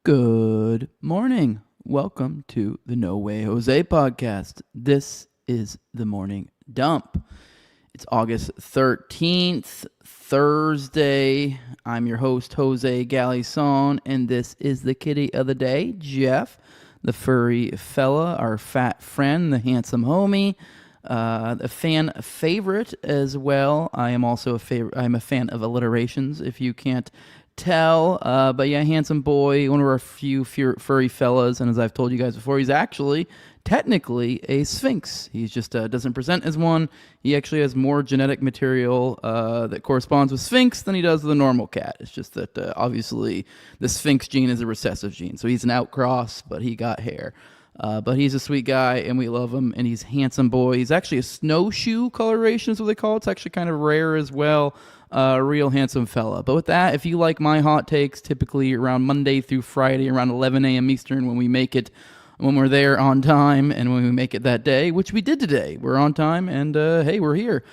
Good morning. Welcome to the No Way Jose podcast. This is the morning dump. It's August 13th, Thursday. I'm your host, Jose Galison, and this is the kitty of the day, Jeff, the furry fella, our fat friend, the handsome homie, a fan favorite as well. I am also I'm a fan of alliterations, if you can't tell, but yeah, handsome boy, one of our few furry fellas, and as I've told you guys before, he's actually technically a sphinx. He just doesn't present as one. He actually has more genetic material that corresponds with sphinx than he does with a normal cat. It's just that obviously the sphinx gene is a recessive gene, so he's an outcross, but he got hair. But he's a sweet guy, and we love him, and he's a handsome boy. He's actually a snowshoe coloration is what they call it. It's actually kind of rare as well. A real handsome fella. But with that, if you like my hot takes, typically around Monday through Friday, around 11 a.m. Eastern, when we're there on time, and when we make it that day, which we did today. We're on time, and hey, we're here.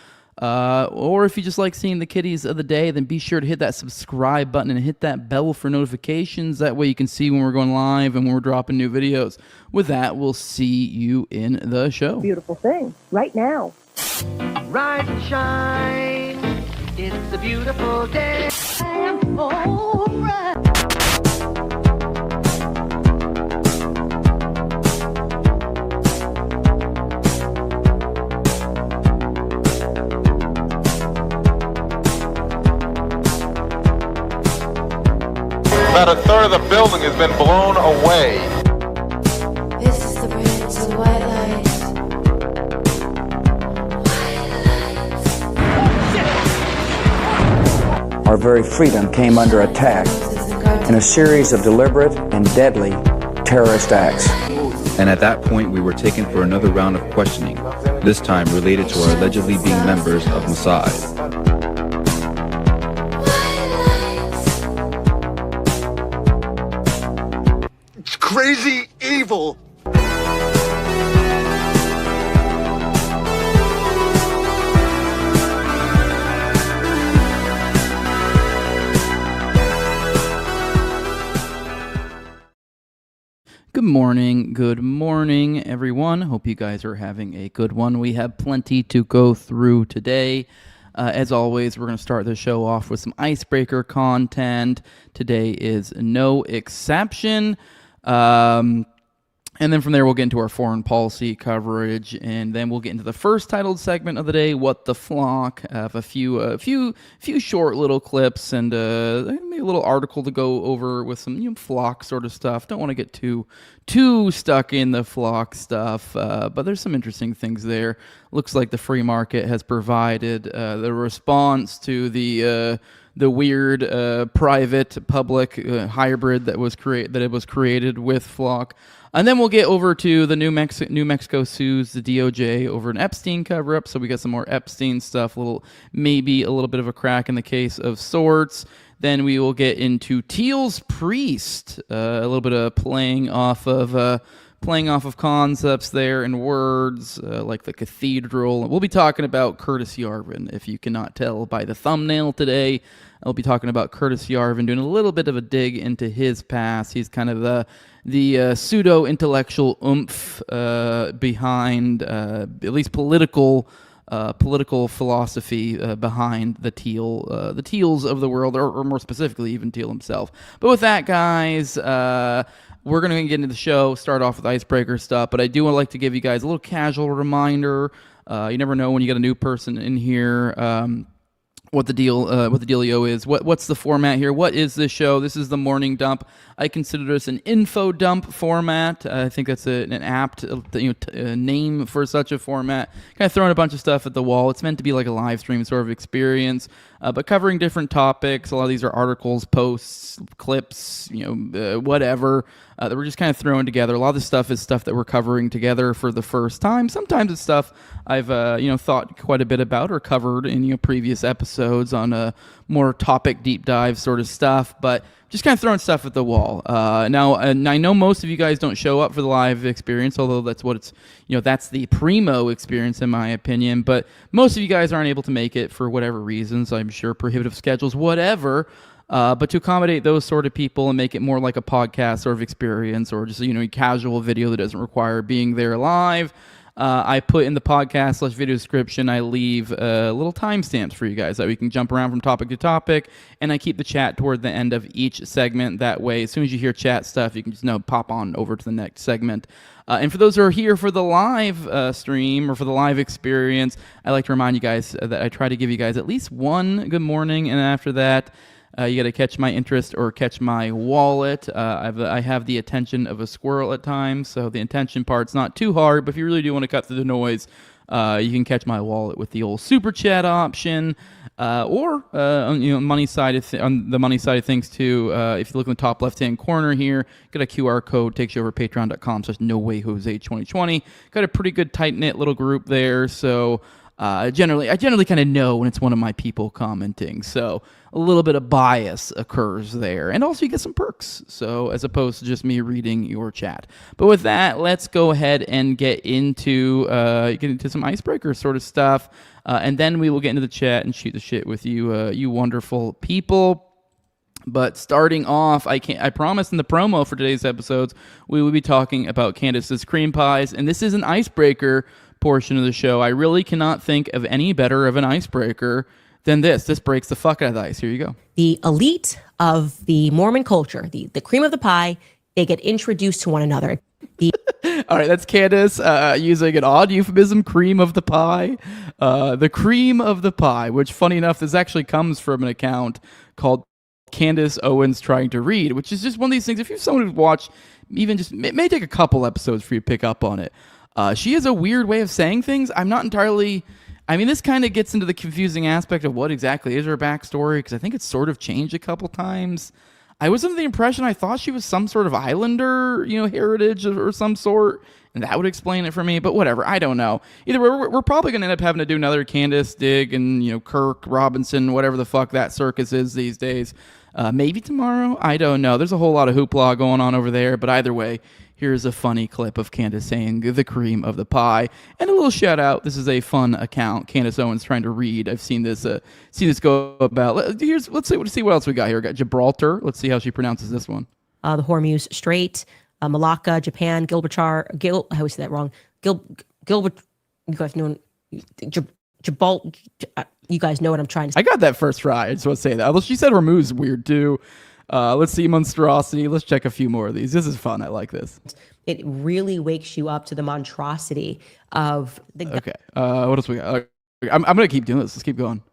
Or if you just like seeing the kitties of the day, then be sure to hit that subscribe button and hit that bell for notifications. That way you can see when we're going live and when we're dropping new videos. With that, we'll see you in the show. Beautiful thing, right now. Rise and shine, it's a beautiful day. I'm alright. About a third of the building has been blown away. This is the bridge to white lights. Our very freedom came under attack in a series of deliberate and deadly terrorist acts. And at that point, we were taken for another round of questioning, this time related to our allegedly being members of Mossad. It's crazy evil. Good morning, everyone. Hope you guys are having a good one. We have plenty to go through today. As always, we're going to start the show off with some icebreaker content. Today is no exception. And then from there, we'll get into our foreign policy coverage, and then we'll get into the first titled segment of the day, What the Flock. I have a few short little clips and maybe a little article to go over with some flock sort of stuff. Don't want to get too stuck in the flock stuff, but there's some interesting things there. Looks like the free market has provided the response to the weird private-public hybrid that was created with Flock. And then we'll get over to the New Mexico sues the DOJ over an Epstein Coverup. So we got some more Epstein stuff, maybe a little bit of a crack in the case of sorts. Then we will get into Thiel's priest, a little bit of playing off of concepts there and words like the cathedral. We'll be talking about Curtis Yarvin, if you cannot tell by the thumbnail today. I'll be talking about Curtis Yarvin, doing a little bit of a dig into his past. He's kind of the pseudo-intellectual oomph behind, at least political philosophy behind the Thiels of the world, or more specifically, even Thiel himself. But with that, guys, we're going to get into the show, start off with icebreaker stuff, but I do like to give you guys a little casual reminder. You never know when you get a new person in here, what the dealio is. What's the format here? What is this show? This is the morning dump. I consider this an info dump format. I think that's an apt name for such a format. Kind of throwing a bunch of stuff at the wall. It's meant to be like a live stream sort of experience, but covering different topics. A lot of these are articles, posts, clips, whatever. That we're just kind of throwing together. A lot of this stuff is stuff that we're covering together for the first time. Sometimes it's stuff I've thought quite a bit about or covered in previous episodes on more topic deep dive sort of stuff, but just kind of throwing stuff at the wall. Now, and I know most of you guys don't show up for the live experience, although that's what it's, that's the primo experience in my opinion, but most of you guys aren't able to make it for whatever reasons. I'm sure prohibitive schedules, whatever. But to accommodate those sort of people and make it more like a podcast sort of experience, or just a casual video that doesn't require being there live, I put in the podcast/video description, I leave little timestamps for you guys that we can jump around from topic to topic, and I keep the chat toward the end of each segment. That way, as soon as you hear chat stuff, you can just pop on over to the next segment. And for those who are here for the live stream or for the live experience, I like to remind you guys that I try to give you guys at least one good morning, and after that, you got to catch my interest or catch my wallet. I have the attention of a squirrel at times, so the attention part's not too hard. But if you really do want to cut through the noise, you can catch my wallet with the old super chat option, or on the money side of things too. If you look in the top left-hand corner here, got a QR code, takes you over to patreon.com/NoWayJose2020. Got a pretty good tight-knit little group there, so. I generally kind of know when it's one of my people commenting, so a little bit of bias occurs there, and also you get some perks, so as opposed to just me reading your chat. But with that, let's go ahead and get into some icebreaker sort of stuff, and then we will get into the chat and shoot the shit with you, you wonderful people. But starting off, I promised in the promo for today's episodes we will be talking about Candace's cream pies, and this is an icebreaker portion of the show. I really cannot think of any better of an icebreaker than this. This breaks the fuck out of the ice. Here you go. The elite of the Mormon culture, the cream of the pie, they get introduced to one another. All right, that's Candace using an odd euphemism, cream of the pie. The cream of the pie, which, funny enough, this actually comes from an account called Candace Owens Trying to Read, which is just one of these things. If you're someone who's watched, even just, it may take a couple episodes for you to pick up on it. She has a weird way of saying things. I'm not entirely... I mean, this kind of gets into the confusing aspect of what exactly is her backstory, because I think it's sort of changed a couple times. I was under the impression I thought she was some sort of islander, heritage or some sort, and that would explain it for me, but whatever. I don't know. Either way, we're probably going to end up having to do another Candace dig and, Kirk, Robinson, whatever the fuck that circus is these days. Maybe tomorrow? I don't know. There's a whole lot of hoopla going on over there, but either way, here's a funny clip of Candace saying the cream of the pie. And a little shout out. This is a fun account. Candace Owens Trying to Read. I've seen this go about. Let's see what else we got here. We got Gibraltar. Let's see how she pronounces this one. The Hormuz Strait, Malacca, Japan, Gibraltar. I always say that wrong. Gilbert. You guys know Gibraltar. You guys know what I'm trying to say. I got that first try. I just want to say that. Although she said Hormuz is weird too. Let's see Monstrosity. Let's check a few more of these. This is fun. I like this. It really wakes you up to the monstrosity of the... Okay. What else we got? I'm going to keep doing this. Let's keep going.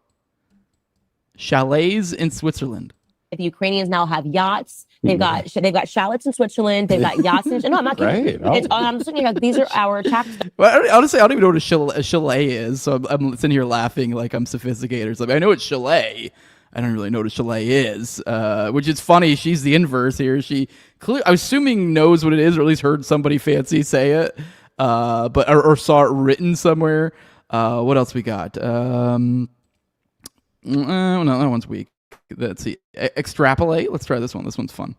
Chalets in Switzerland. The Ukrainians now have yachts. They've got chalets in Switzerland. They've got yachts. No, I'm not kidding. Right. I'm just looking at these are our chapters. Well, honestly, I don't even know what a chalet is, so I'm sitting here laughing like I'm sophisticated or something. I know it's chalet. I don't really know what a chalet is, which is funny. She's the inverse here. She, I'm assuming, knows what it is, or at least heard somebody fancy say it, or saw it written somewhere. What else we got? No, that one's weak. Let's see. Extrapolate. Let's try this one. This one's fun.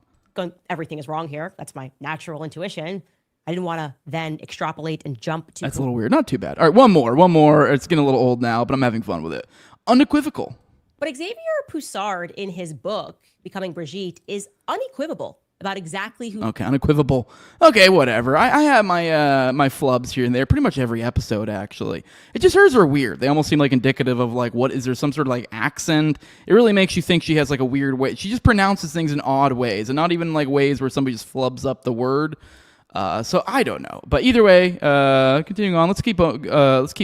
Everything is wrong here. That's my natural intuition. I didn't want to then extrapolate and jump to... That's a little weird. Not too bad. All right, one more. It's getting a little old now, but I'm having fun with it. Unequivocal. But Xavier Poussard, in his book, Becoming Brigitte, is unequivocal about exactly who... Okay, unequivocal. Okay, whatever. I have my flubs here and there, pretty much every episode, actually. It just, hers are weird. They almost seem like indicative of, like, what is there some sort of, like, accent? It really makes you think she has, like, a weird way. She just pronounces things in odd ways, and not even, like, ways where somebody just flubs up the word. So I don't know. But either way, continuing on, let's keep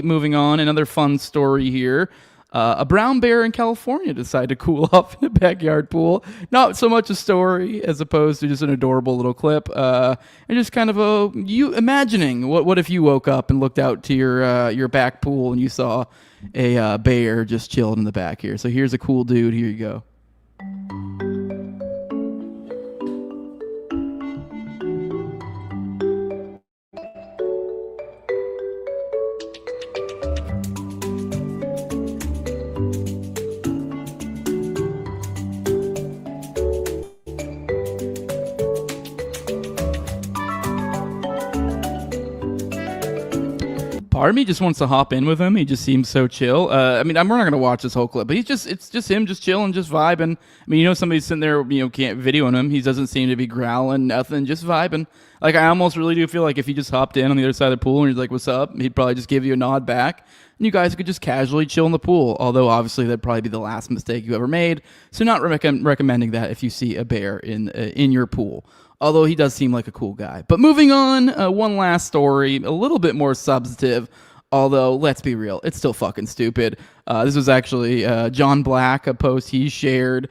moving on. Another fun story here. A brown bear in California decided to cool off in a backyard pool. Not so much a story as opposed to just an adorable little clip. And just kind of you imagining what if you woke up and looked out to your back pool and you saw a bear just chilled in the back here. So here's a cool dude. Here you go. part of me just wants to hop in with him. He just seems so chill. I mean, we're not going to watch this whole clip, but it's just him just chilling, just vibing. I mean, somebody's sitting there, can't videoing him. He doesn't seem to be growling, nothing, just vibing. Like, I almost really do feel like if he just hopped in on the other side of the pool and he's like, what's up? He'd probably just give you a nod back. And you guys could just casually chill in the pool. Although, obviously, that'd probably be the last mistake you ever made. So not recommending that if you see a bear in your pool. Although he does seem like a cool guy. But moving on, one last story, a little bit more substantive. Although, let's be real, it's still fucking stupid. This was actually John Black, a post he shared.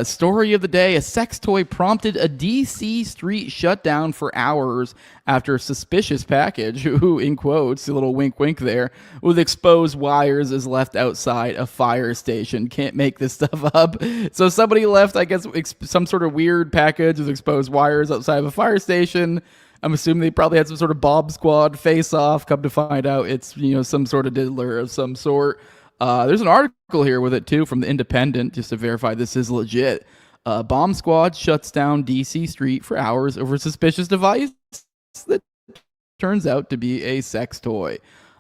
Story of the day, a sex toy prompted a D.C. street shutdown for hours after a suspicious package, who, in quotes, a little wink wink there, with exposed wires is left outside a fire station. Can't make this stuff up. So somebody left, I guess, some sort of weird package with exposed wires outside of a fire station. I'm assuming they probably had some sort of Bob Squad face-off. Come to find out it's, some sort of diddler of some sort. There's an article here with it, too, from The Independent, just to verify this is legit. Bomb squad shuts down D.C. street for hours over suspicious device that turns out to be a sex toy.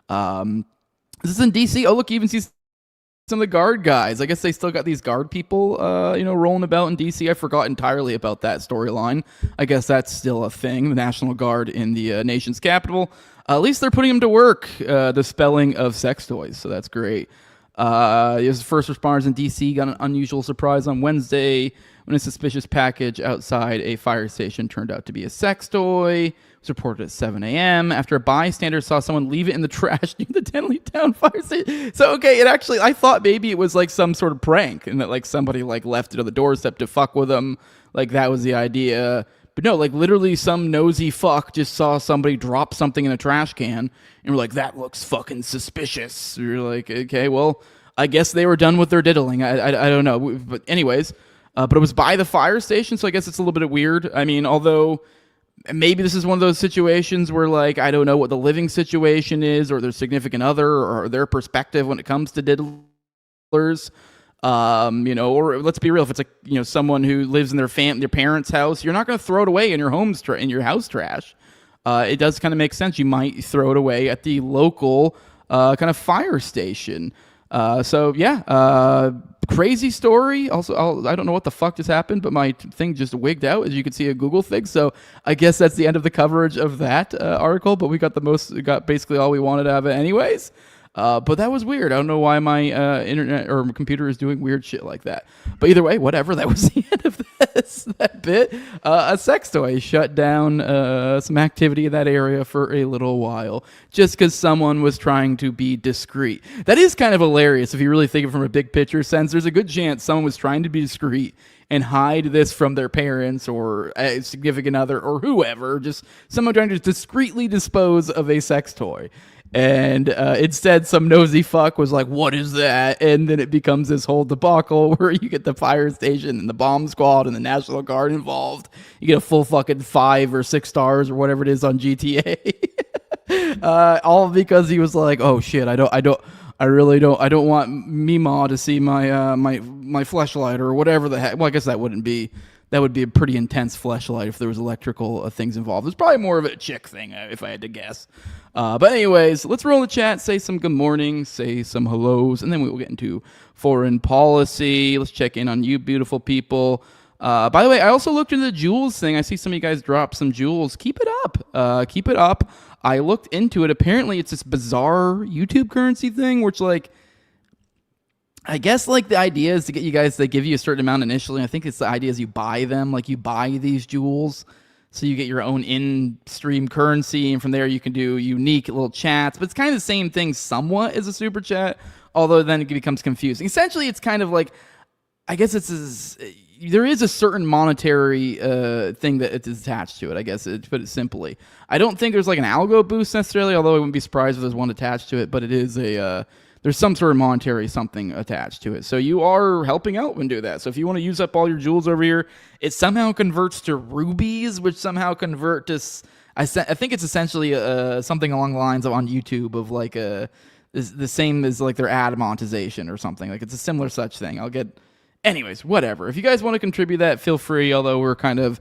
This is in D.C. Oh, look, you even see some of the guard guys. I guess they still got these guard people, rolling about in D.C. I forgot entirely about that storyline. I guess that's still a thing, the National Guard in the nation's capital. At least they're putting them to work, the spelling of sex toys, so that's great. First responders in D.C. got an unusual surprise on Wednesday when a suspicious package outside a fire station turned out to be a sex toy. It was reported at 7 a.m. after a bystander saw someone leave it in the trash near the Denleytown fire station. So, okay, I thought maybe it was like some sort of prank and that like somebody like left it on the doorstep to fuck with them. Like that was the idea. But no, like literally some nosy fuck just saw somebody drop something in a trash can and we're like, that looks fucking suspicious. You're like, okay, well, I guess they were done with their diddling. I don't know. But anyways, but it was by the fire station, so I guess it's a little bit weird. I mean, although maybe this is one of those situations where like, I don't know what the living situation is or their significant other or their perspective when it comes to diddlers. Or let's be real, if it's like, someone who lives in their parents' house, you're not going to throw it away in your in your house trash. It does kind of make sense. You might throw it away at the local, kind of fire station. Crazy story. Also, I don't know what the fuck just happened, but my thing just wigged out, as you can see a Google thing. So I guess that's the end of the coverage of that article, but we got basically all we wanted out of it anyways. But that was weird. I don't know why my internet or computer is doing weird shit like that. But either way, whatever. That was the end of that bit. A sex toy shut down some activity in that area for a little while just because someone was trying to be discreet. That is kind of hilarious if you really think of it from a big picture sense. There's a good chance someone was trying to be discreet and hide this from their parents or a significant other or whoever. Just someone trying to discreetly dispose of a sex toy. And instead, some nosy fuck was like, what is that? And then it becomes this whole debacle where you get the fire station and the bomb squad and the National Guard involved. You get a full fucking 5 or 6 stars or whatever it is on GTA. All because he was like, oh shit, I don't want Mima to see my my fleshlight or whatever the heck. Well, I guess that would be a pretty intense fleshlight if there was electrical things involved. It's probably more of a chick thing, if I had to guess. But anyways, let's roll in the chat, say some good morning, say some hellos, and then we will get into foreign policy. Let's check in on you beautiful people. By the way, I also looked into the jewels thing. I see some of you guys drop some jewels. Keep it up. Keep it up. I looked into it. Apparently, it's this bizarre YouTube currency thing, which I guess the idea is to get you guys, they give you a certain amount initially. I think it's the idea is you buy them, you buy these jewels. So you get your own in-stream currency, and from there you can do unique little chats. But it's kind of the same thing somewhat as a super chat, although then it becomes confusing. Essentially, it's kind of I guess there is a certain monetary thing that is attached to it, I guess, to put it simply. I don't think there's an algo boost necessarily, although I wouldn't be surprised if there's one attached to it, but it is there's some sort of monetary something attached to it. So you are helping out when do that. So if you want to use up all your jewels over here, it somehow converts to rubies, which somehow convert to, I think it's essentially something along the lines of on YouTube of the same as their ad monetization or something. It's a similar such thing. Anyways, whatever. If you guys want to contribute that, feel free, although we're kind of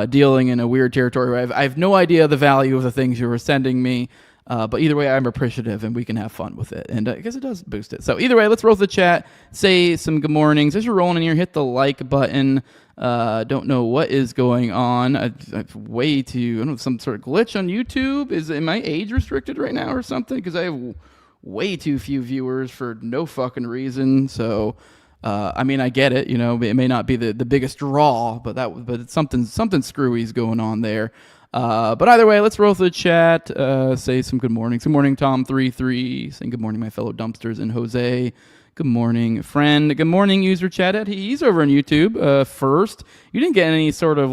dealing in a weird territory where I have no idea the value of the things you were sending me. But either way, I'm appreciative, and we can have fun with it. And I guess it does boost it. So either way, let's roll the chat. Say some good mornings. As you're rolling in here, hit the like button. Don't know what is going on. I don't know, some sort of glitch on YouTube. Am I age restricted right now or something? Because I have way too few viewers for no fucking reason. So, I mean, I get it. It may not be the biggest draw, but it's something screwy's going on there. But either way, let's roll through the chat. Say some good mornings. Good morning, Tom33. Saying good morning, my fellow dumpsters and Jose. Good morning, friend. Good morning, user chat. He's over on YouTube. First, you didn't get any sort of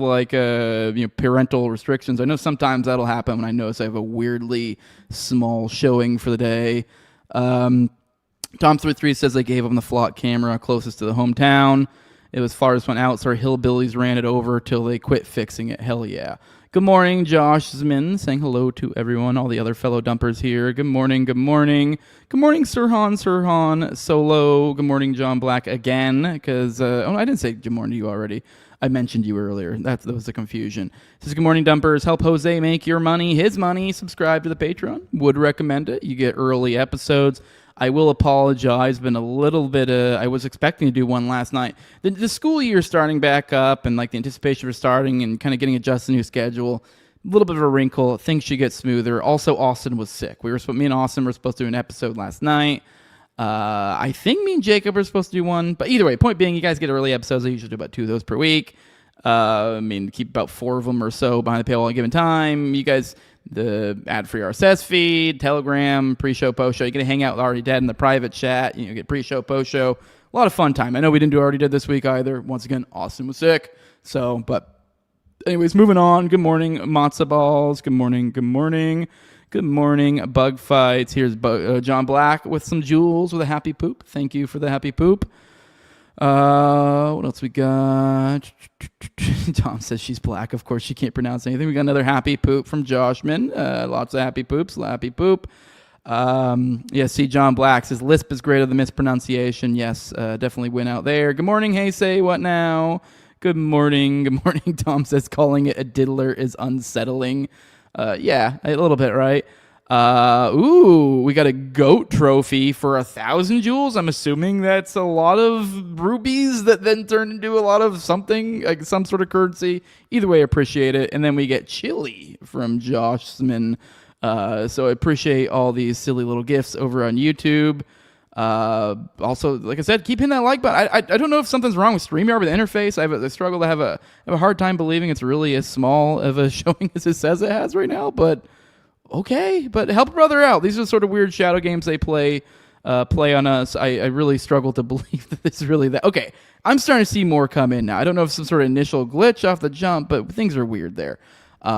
parental restrictions. I know sometimes that'll happen when I notice I have a weirdly small showing for the day. Tom33 says they gave him the flock camera closest to the hometown. It was farthest one out, so our hillbillies ran it over till they quit fixing it. Hell yeah. Good morning, Josh Zmin, saying hello to everyone, all the other fellow dumpers here. Good morning, good morning. Good morning, Sirhan, Solo. Good morning, John Black again, because, I didn't say good morning to you already. I mentioned you earlier. That was the confusion. It says, good morning, dumpers. Help Jose make your money, his money. Subscribe to the Patreon. Would recommend it. You get early episodes. I will apologize. Been a little bit. I was expecting to do one last night. The school year starting back up, and the anticipation for starting and kind of getting adjusted to the new schedule. A little bit of a wrinkle. Things should get smoother. Also, Austin was sick. Me and Austin were supposed to do an episode last night. I think me and Jacob were supposed to do one. But either way, point being, you guys get early episodes. I usually do about 2 of those per week. Keep about 4 of them or so behind the paywall at a given time. You guys, the ad-free RSS feed, Telegram, pre-show, post-show. You get to hang out with Already Dead in the private chat. Get pre-show, post-show. A lot of fun time. I know we didn't do Already Dead this week either. Once again, Austin was sick. But anyways, moving on. Good morning, matzo balls. Good morning, good morning. Good morning, bug fights. Here's John Black with some jewels with a happy poop. Thank you for the happy poop. What else we got? Tom says she's black. Of course, she can't pronounce anything. We got another happy poop from Joshman. Lots of happy poops. Happy poop. See, John Black says lisp is great of the mispronunciation. Yes, definitely win out there. Good morning, hey, say what now? Good morning. Good morning. Tom says calling it a diddler is unsettling. Yeah, a little bit, right? We got a goat trophy for 1,000 jewels. I'm assuming that's a lot of rubies that then turn into a lot of something, like some sort of currency. Either way, appreciate it. And then we get chili from Josh Smin. So I appreciate all these silly little gifts over on YouTube. Also, like I said, keep hitting that like button. I don't know if something's wrong with StreamYard with the interface. I struggle to have a hard time believing it's really as small of a showing as it says it has right now, but okay, but help a brother out. These are sort of weird shadow games they play on us. I really struggle to believe that this is really that. Okay, I'm starting to see more come in now. I don't know if some sort of initial glitch off the jump, but things are weird there.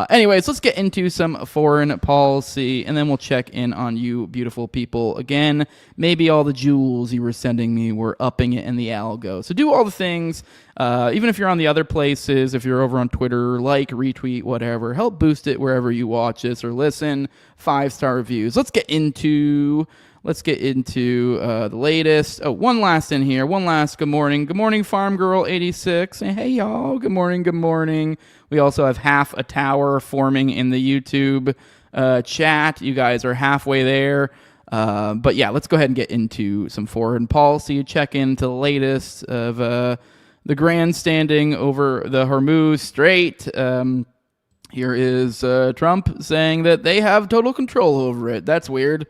Anyways, let's get into some foreign policy, and then we'll check in on you beautiful people again. Maybe all the jewels you were sending me were upping it in the algo. So do all the things, even if you're on the other places, if you're over on Twitter, like, retweet, whatever. Help boost it wherever you watch this or listen. 5-star reviews. Let's get into the latest. Oh, one last in here. One last good morning. Good morning, Farm Girl 86. Hey, y'all. Good morning. Good morning. We also have half a tower forming in the YouTube chat. You guys are halfway there. But yeah, let's go ahead and get into some foreign policy. Check into the latest of the grandstanding over the Hormuz Strait. Here is Trump saying that they have total control over it. That's weird,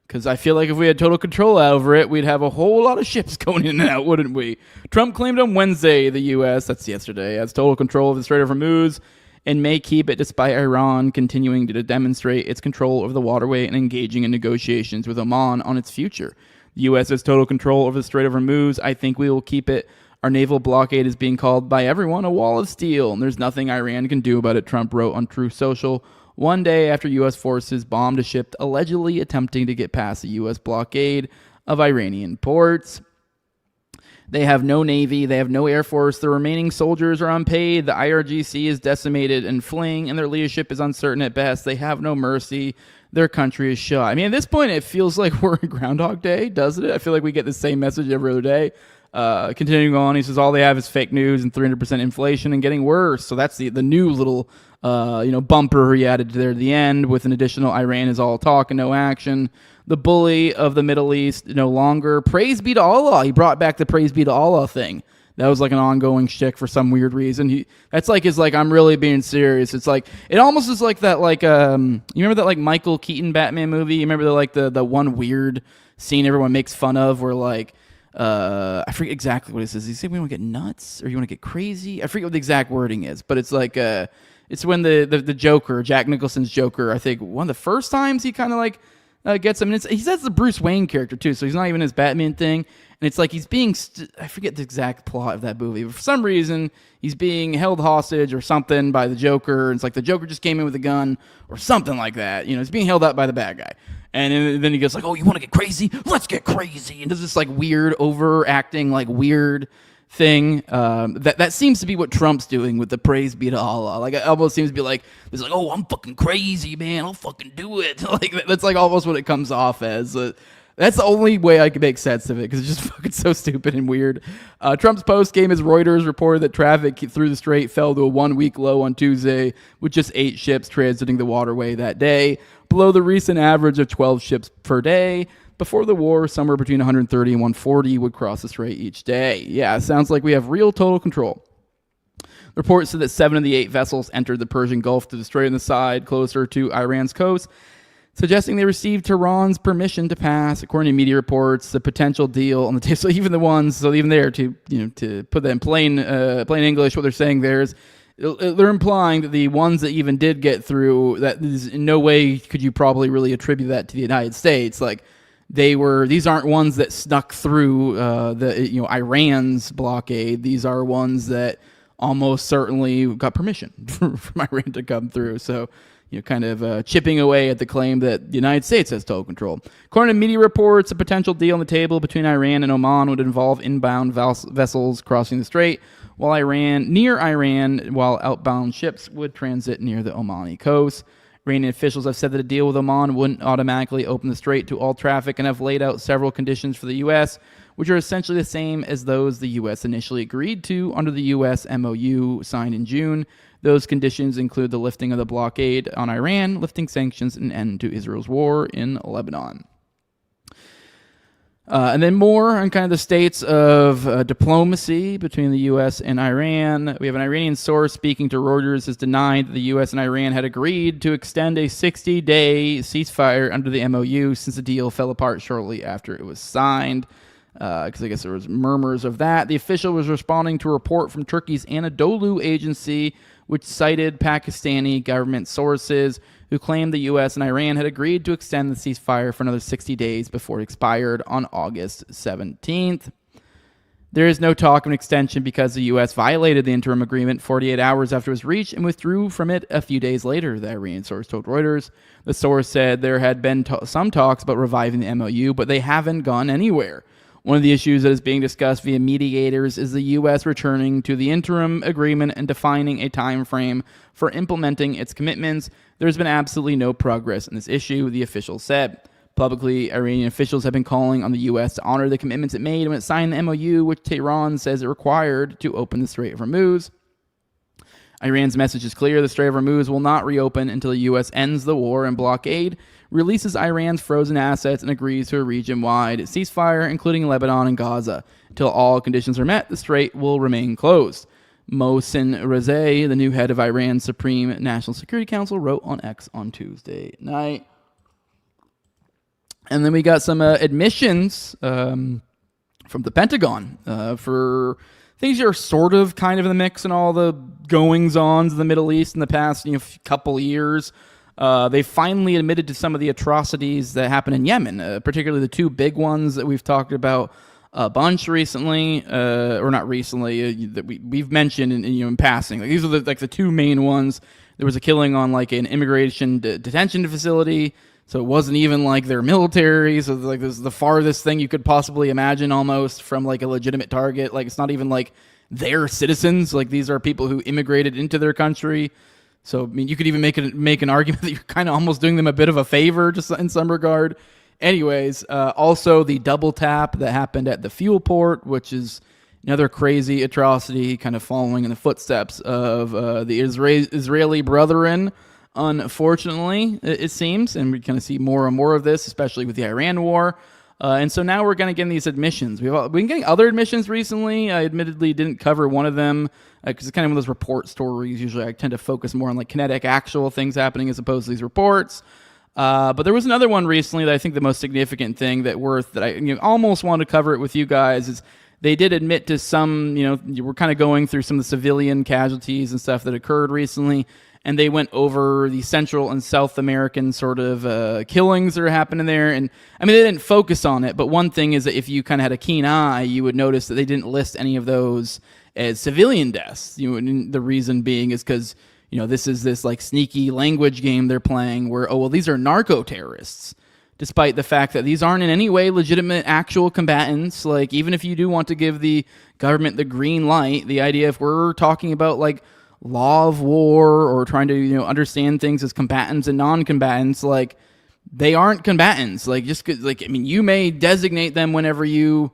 because I feel like if we had total control over it, we'd have a whole lot of ships going in and out, wouldn't we? Trump claimed on Wednesday the U.S., that's yesterday, has total control of the Strait of Hormuz and may keep it despite Iran continuing to demonstrate its control over the waterway and engaging in negotiations with Oman on its future. The U.S. has total control over the Strait of Hormuz. I think we will keep it. Our naval blockade is being called by everyone a wall of steel, and there's nothing Iran can do about it, Trump wrote on Truth Social. One day after U.S. forces bombed a ship allegedly attempting to get past the U.S. blockade of Iranian ports. They have no Navy. They have no Air Force. The remaining soldiers are unpaid. The IRGC is decimated and fleeing, and their leadership is uncertain at best. They have no mercy. Their country is shot. I mean, at this point, it feels like we're in Groundhog Day, doesn't it? I feel like we get the same message every other day. Continuing on, he says all they have is fake news and 300% inflation and getting worse. So that's the new little bumper he added there at the end with an additional Iran is all talk and no action. The bully of the Middle East no longer. Praise be to Allah. He brought back the praise be to Allah thing. That was like an ongoing shtick for some weird reason. That's like his I'm really being serious. It's like it almost is like that you remember that like Michael Keaton Batman movie? You remember the one weird scene everyone makes fun of where I forget exactly what it says. He said we want to get nuts or you want to get crazy? I forget what the exact wording is, but it's like it's when the Joker, Jack Nicholson's Joker, I think one of the first times he kind of gets him. And he says the Bruce Wayne character too, so he's not even his Batman thing. And it's like he's being, I forget the exact plot of that movie, but for some reason he's being held hostage or something by the Joker. And it's like the Joker just came in with a gun or something like that. He's being held up by the bad guy. And then he goes oh, you want to get crazy? Let's get crazy. And does this weird overacting, weird thing. That seems to be what Trump's doing with the praise be to Allah. It almost seems to be it's oh, I'm fucking crazy, man. I'll fucking do it. That's almost what it comes off as. That's the only way I can make sense of it because it's just fucking so stupid and weird. Trump's post game as Reuters reported that traffic through the strait fell to a 1-week low on Tuesday with just 8 ships transiting the waterway that day, below the recent average of 12 ships per day. Before the war, somewhere between 130 and 140 would cross the strait each day. Yeah, it sounds like we have real total control. Reports said that 7 of the 8 vessels entered the Persian Gulf through the strait on the side closer to Iran's coast, suggesting they received Tehran's permission to pass. According to media reports, the potential deal on the table. So even there to put that in plain English, what they're saying there is they're implying that the ones that even did get through, that in no way could you probably really attribute that to the United States. These aren't ones that snuck through Iran's blockade. These are ones that almost certainly got permission from Iran to come through. So kind of chipping away at the claim that the United States has total control. According to media reports, a potential deal on the table between Iran and Oman would involve inbound vessels crossing the strait, while outbound ships would transit near the Omani coast. Iranian officials have said that a deal with Oman wouldn't automatically open the strait to all traffic and have laid out several conditions for the U.S., which are essentially the same as those the U.S. initially agreed to under the U.S. MOU signed in June. Those conditions include the lifting of the blockade on Iran, lifting sanctions, and end to Israel's war in Lebanon. And then more on kind of the states of diplomacy between the U.S. and Iran. We have an Iranian source speaking to Reuters has denied that the U.S. and Iran had agreed to extend a 60-day ceasefire under the MOU since the deal fell apart shortly after it was signed. Because I guess there was murmurs of that. The official was responding to a report from Turkey's Anadolu agency, which cited Pakistani government sources who claimed the U.S. and Iran had agreed to extend the ceasefire for another 60 days before it expired on August 17th. There is no talk of an extension because the U.S. violated the interim agreement 48 hours after it was reached and withdrew from it a few days later, the Iranian source told Reuters. The source said there had been some talks about reviving the MOU, but they haven't gone anywhere. One of the issues that is being discussed via mediators is the U.S. returning to the interim agreement and defining a time frame for implementing its commitments. There's been absolutely no progress in this issue, the official said. Publicly, Iranian officials have been calling on the U.S. to honor the commitments it made when it signed the MOU, which Tehran says it required to open the Strait of Hormuz. Iran's message is clear. The Strait of Hormuz will not reopen until the U.S. ends the war and blockade, releases Iran's frozen assets, and agrees to a region-wide ceasefire, including Lebanon and Gaza. Until all conditions are met, the strait will remain closed. Mohsen Rezai, the new head of Iran's Supreme National Security Council, wrote on X on Tuesday night. And then we got some admissions from the Pentagon for things that are sort of kind of in the mix and all the goings-ons in the Middle East in the past couple years. They finally admitted to some of the atrocities that happened in Yemen, particularly the 2 big ones that we've talked about a bunch recently, or not recently, that we've mentioned in passing. These are the 2 main ones. There was a killing on an immigration detention facility, so it wasn't even their military. So this is the farthest thing you could possibly imagine, almost from a legitimate target. It's not even their citizens. These are people who immigrated into their country. So, you could even make an argument that you're kind of almost doing them a bit of a favor, just in some regard. Anyways, also the double tap that happened at the fuel port, which is another crazy atrocity, kind of following in the footsteps of the Israeli brethren. Unfortunately, it seems, and we kind of see more and more of this, especially with the Iran war. And so now we're going to get these admissions. We've been getting other admissions recently. I admittedly didn't cover one of them because it's kind of one of those report stories. Usually I tend to focus more on like kinetic actual things happening as opposed to these reports. But there was another one recently that I think the most significant thing that I almost wanted to cover it with you guys is they did admit to some, we're kind of going through some of the civilian casualties and stuff that occurred recently. And they went over the Central and South American sort of killings that are happening there. And I mean, they didn't focus on it, but one thing is that if you kind of had a keen eye, you would notice that they didn't list any of those as civilian deaths. And the reason being is because, this is this like sneaky language game they're playing where, these are narco-terrorists, despite the fact that these aren't in any way legitimate actual combatants. Like, even if you do want to give the government the green light, the idea if we're talking about like law of war or trying to understand things as combatants and non-combatants, like they aren't combatants. Like you may designate them whenever you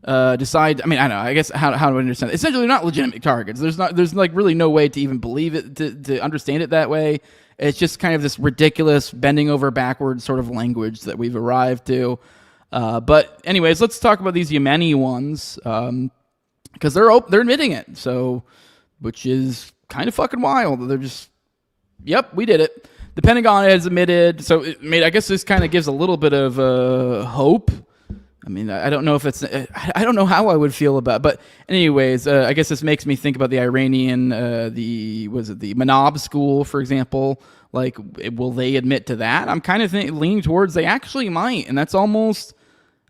decide. I mean, I don't know. I guess how do I understand it? Essentially, they're not legitimate targets. There's like really no way to even believe it to understand it that way. It's just kind of this ridiculous bending over backwards sort of language that we've arrived to. But anyways, let's talk about these Yemeni ones because they're admitting it. So, which is kind of fucking wild. They're just, yep, we did it. The Pentagon has admitted, so I guess this kind of gives a little bit of hope. I mean, I don't know if I don't know how I would feel about it. But anyways, I guess this makes me think about the Iranian, the Manab school, for example. Like, will they admit to that? I'm kind of leaning towards they actually might. And that's almost,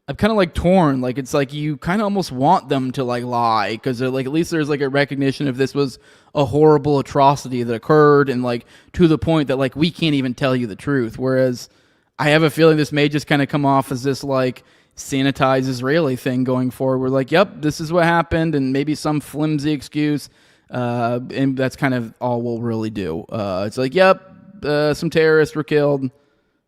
I'm kind of like torn. Like, it's like you kind of almost want them to like lie because like at least there's like a recognition of this was a horrible atrocity that occurred and like to the point that like we can't even tell you the truth. Whereas I have a feeling this may just kind of come off as this like sanitized Israeli thing going forward. We're like, yep, this is what happened, and maybe some flimsy excuse, and that's kind of all we'll really do. It's like, yep, some terrorists were killed.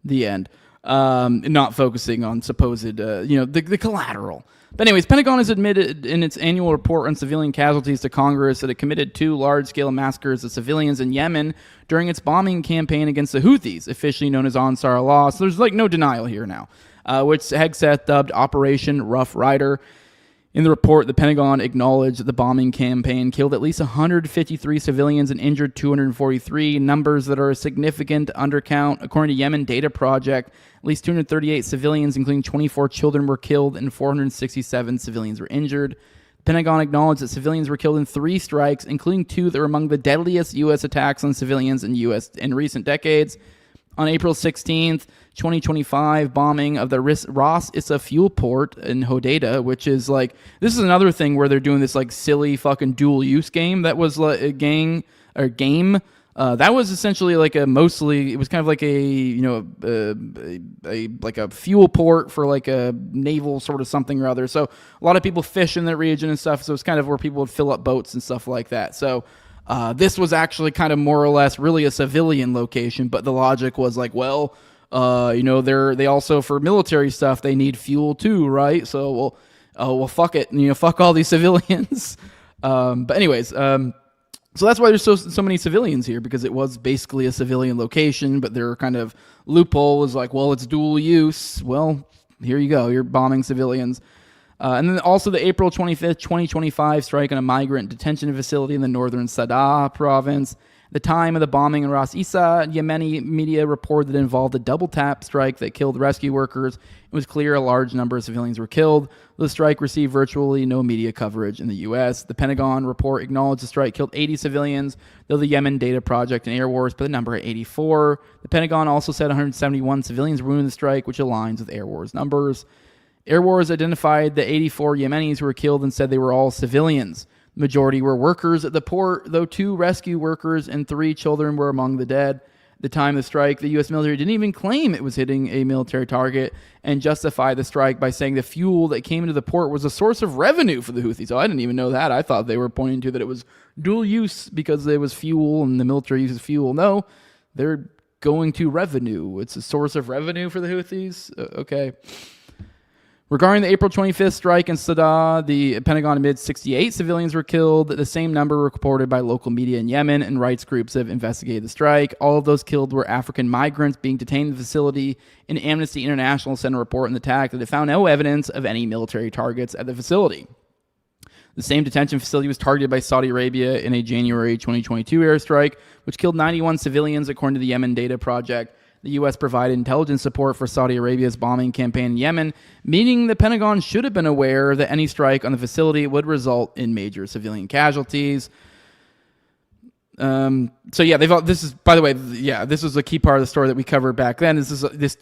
The end. Not focusing on supposed, the collateral. But anyways, Pentagon has admitted in its annual report on civilian casualties to Congress that it committed 2 large-scale massacres of civilians in Yemen during its bombing campaign against the Houthis, officially known as Ansar Allah. So there's like no denial here now, which Hegseth dubbed Operation Rough Rider. In the report, the Pentagon acknowledged that the bombing campaign killed at least 153 civilians and injured 243, numbers that are a significant undercount. According to Yemen Data Project, at least 238 civilians, including 24 children, were killed and 467 civilians were injured. The Pentagon acknowledged that civilians were killed in 3 strikes, including 2 that were among the deadliest U.S. attacks on civilians in recent decades. On April 16th, 2025, bombing of the Ras Issa fuel port in Hodeidah, which is like, this is another thing where they're doing this like silly fucking dual use game that was like a game. That was essentially like it was kind of like like a fuel port for like a naval sort of something or other. So a lot of people fish in that region and stuff. So it's kind of where people would fill up boats and stuff like that. So this was actually kind of more or less really a civilian location, but the logic was like, well, they also for military stuff they need fuel too, right? So well, fuck it, fuck all these civilians. But anyways, so that's why there's so many civilians here, because it was basically a civilian location, but their kind of loophole was like, well, it's dual use. Well, here you go, you're bombing civilians. And then also the April 25th, 2025 strike on a migrant detention facility in the northern Sadr province. The time of the bombing in Ras Issa, Yemeni media reported that it involved a double tap strike that killed rescue workers. It was clear a large number of civilians were killed. The strike received virtually no media coverage in the U.S. The Pentagon report acknowledged the strike killed 80 civilians, though the Yemen Data Project and Air Wars put the number at 84. The Pentagon also said 171 civilians were wounded in the strike, which aligns with Air Wars numbers. Air Wars identified the 84 Yemenis who were killed and said they were all civilians. The majority were workers at the port, though 2 rescue workers and 3 children were among the dead. At the time of the strike, the U.S. military didn't even claim it was hitting a military target and justified the strike by saying the fuel that came into the port was a source of revenue for the Houthis. So I didn't even know that. I thought they were pointing to that it was dual use because it was fuel and the military uses fuel. No, they're going to revenue. It's a source of revenue for the Houthis. Okay. Regarding the April 25th strike in Sadr, the Pentagon admits 68 civilians were killed. The same number reported by local media in Yemen, and rights groups have investigated the strike. All of those killed were African migrants being detained in the facility. An Amnesty International sent a report in the attack that it found no evidence of any military targets at the facility. The same detention facility was targeted by Saudi Arabia in a January 2022 airstrike, which killed 91 civilians, according to the Yemen Data Project. The U.S. provided intelligence support for Saudi Arabia's bombing campaign in Yemen, meaning the Pentagon should have been aware that any strike on the facility would result in major civilian casualties. This is, by the way, this was a key part of the story that we covered back then. This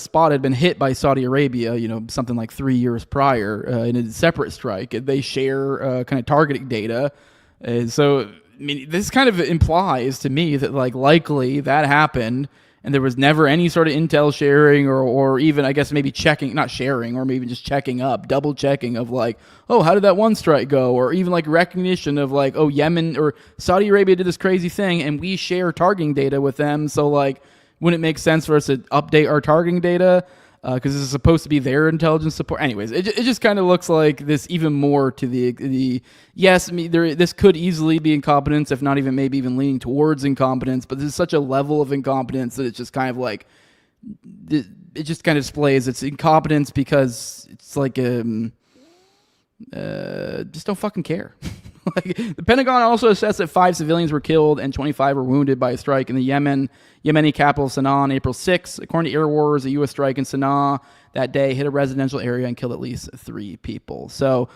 spot had been hit by Saudi Arabia, something like 3 years prior in a separate strike. They share kind of targeting data, so I mean, this kind of implies to me that likely that happened. And there was never any sort of intel sharing or even, I guess, maybe checking, not sharing, or maybe just checking up, double checking of how did that one strike go? Or even recognition of Yemen or Saudi Arabia did this crazy thing and we share targeting data with them. So wouldn't it make sense for us to update our targeting data? Because this is supposed to be their intelligence support. Anyways, it just kind of looks like this even more to this could easily be incompetence, if not even maybe even leaning towards incompetence. But this is such a level of incompetence that it's just kind of it just kind of displays its incompetence because it's just don't fucking care. The Pentagon also assessed that 5 civilians were killed and 25 were wounded by a strike in the Yemeni capital Sana'a on April 6. According to Air Wars, a U.S. strike in Sana'a that day hit a residential area and killed at least 3 people. So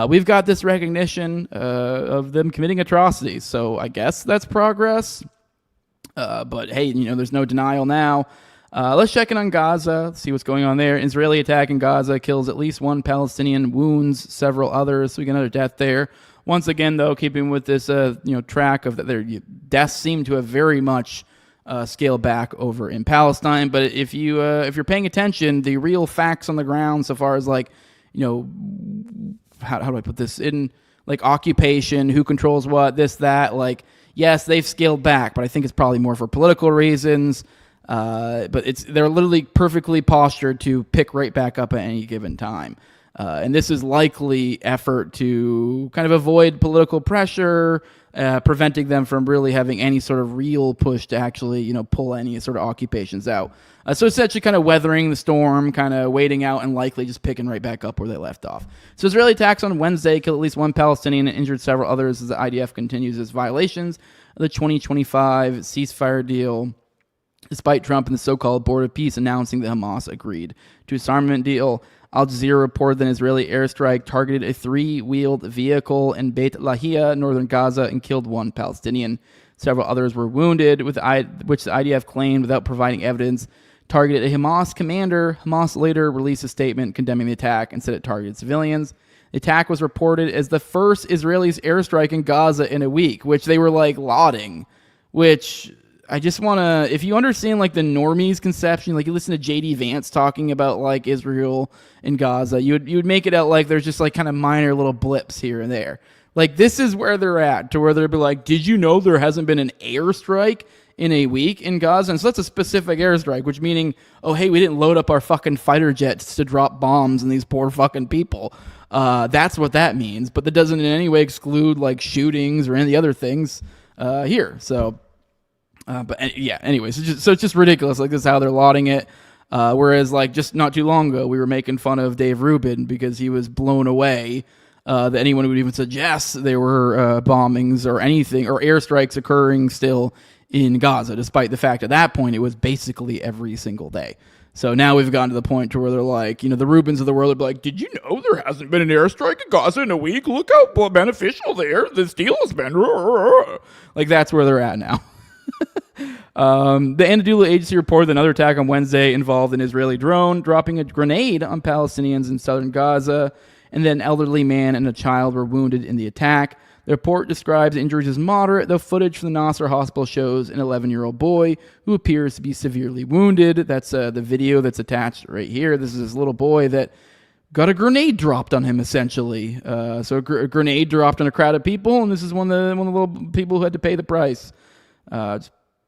we've got this recognition of them committing atrocities. So I guess that's progress. But hey, there's no denial now. Let's check in on Gaza, see what's going on there. Israeli attack in Gaza kills at least 1 Palestinian, wounds several others. So we get another death there. Once again, though, keeping with this track of their deaths seem to have very much scaled back over in Palestine. But if you're paying attention, the real facts on the ground, so far as how do I put this in occupation, who controls what, this, that, yes, they've scaled back, but I think it's probably more for political reasons. But they're literally perfectly postured to pick right back up at any given time. And this is likely effort to kind of avoid political pressure, preventing them from really having any sort of real push to actually, pull any sort of occupations out. So essentially kind of weathering the storm, kind of waiting out and likely just picking right back up where they left off. So Israeli attacks on Wednesday killed at least 1 Palestinian and injured several others as the IDF continues its violations of the 2025 ceasefire deal, despite Trump and the so-called Board of Peace announcing that Hamas agreed to a disarmament deal. Al Jazeera reported that an Israeli airstrike targeted a 3-wheeled vehicle in Beit Lahia, northern Gaza, and killed 1 Palestinian. Several others were wounded, which the IDF claimed without providing evidence targeted a Hamas commander. Hamas later released a statement condemning the attack and said it targeted civilians. The attack was reported as the first Israeli airstrike in Gaza in a week, which they were lauding, which I just want to, if you understand the normies conception, you listen to J.D. Vance talking about Israel and Gaza, you would make it out there's just kind of minor little blips here and there. This is where they're at, to where they'll be did you know there hasn't been an airstrike in a week in Gaza? And so that's a specific airstrike, which meaning, oh, hey, we didn't load up our fucking fighter jets to drop bombs on these poor fucking people. That's what that means. But that doesn't in any way exclude shootings or any other things here. So... anyways, it's just ridiculous. This is how they're lauding it. Whereas, just not too long ago, we were making fun of Dave Rubin because he was blown away that anyone would even suggest there were bombings or anything or airstrikes occurring still in Gaza, despite the fact at that point it was basically every single day. So now we've gotten to the point to where they're the Rubins of the world are did you know there hasn't been an airstrike in Gaza in a week? Look how beneficial there this deal has been. That's where they're at now. The Anadolu Agency reported that another attack on Wednesday involved an Israeli drone dropping a grenade on Palestinians in southern Gaza, and then an elderly man and a child were wounded in the attack. The report describes injuries as moderate, though footage from the Nasser hospital shows an 11-year-old boy who appears to be severely wounded. That's the video that's attached right here. This is this little boy that got a grenade dropped on him, essentially. So a grenade dropped on a crowd of people, and this is one of the little people who had to pay the price.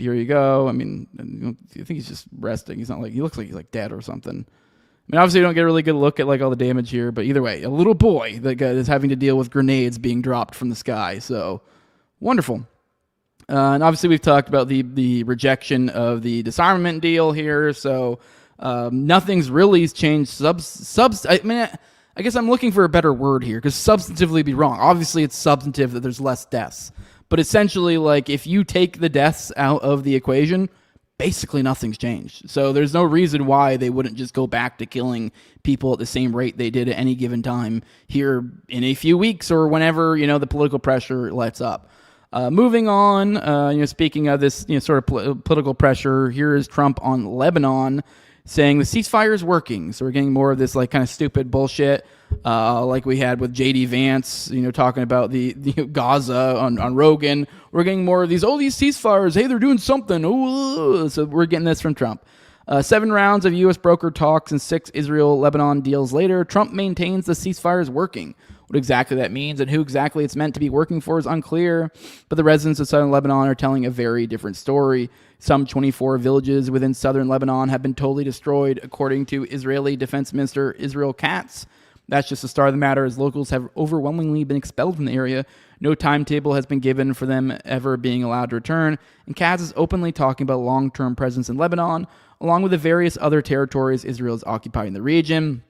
here you go. I mean, I think he's just resting. He's not like, he looks like he's like dead or something. I mean, obviously you don't get a really good look at like all the damage here, but either way, a little boy that is having to deal with grenades being dropped from the sky. So wonderful. And obviously we've talked about the rejection of the disarmament deal here. So nothing's really changed. I guess I'm looking for a better word here, because substantively be wrong. Obviously it's substantive that there's less deaths, but essentially, like, if you take the deaths out of the equation, basically nothing's changed. So there's no reason why they wouldn't just go back to killing people at the same rate they did at any given time here in a few weeks or whenever, the political pressure lets up. Moving on, speaking of this, sort of political pressure, here is Trump on Lebanon saying the ceasefire is working. So we're getting more of this like kind of stupid bullshit, like we had with JD Vance, talking about the Gaza on Rogan. We're getting more of these ceasefires. Hey, they're doing something. Ooh. So we're getting this from Trump. 7 rounds of U.S. broker talks and 6 Israel-Lebanon deals later, Trump maintains the ceasefire is working. What exactly that means and who exactly it's meant to be working for is unclear, but the residents of southern Lebanon are telling a very different story. Some 24 villages within southern Lebanon have been totally destroyed, according to Israeli Defense Minister Israel Katz. That's just the start of the matter, as locals have overwhelmingly been expelled from the area. No timetable has been given for them ever being allowed to return, and Katz is openly talking about long-term presence in Lebanon, along with the various other territories Israel is occupying in the region.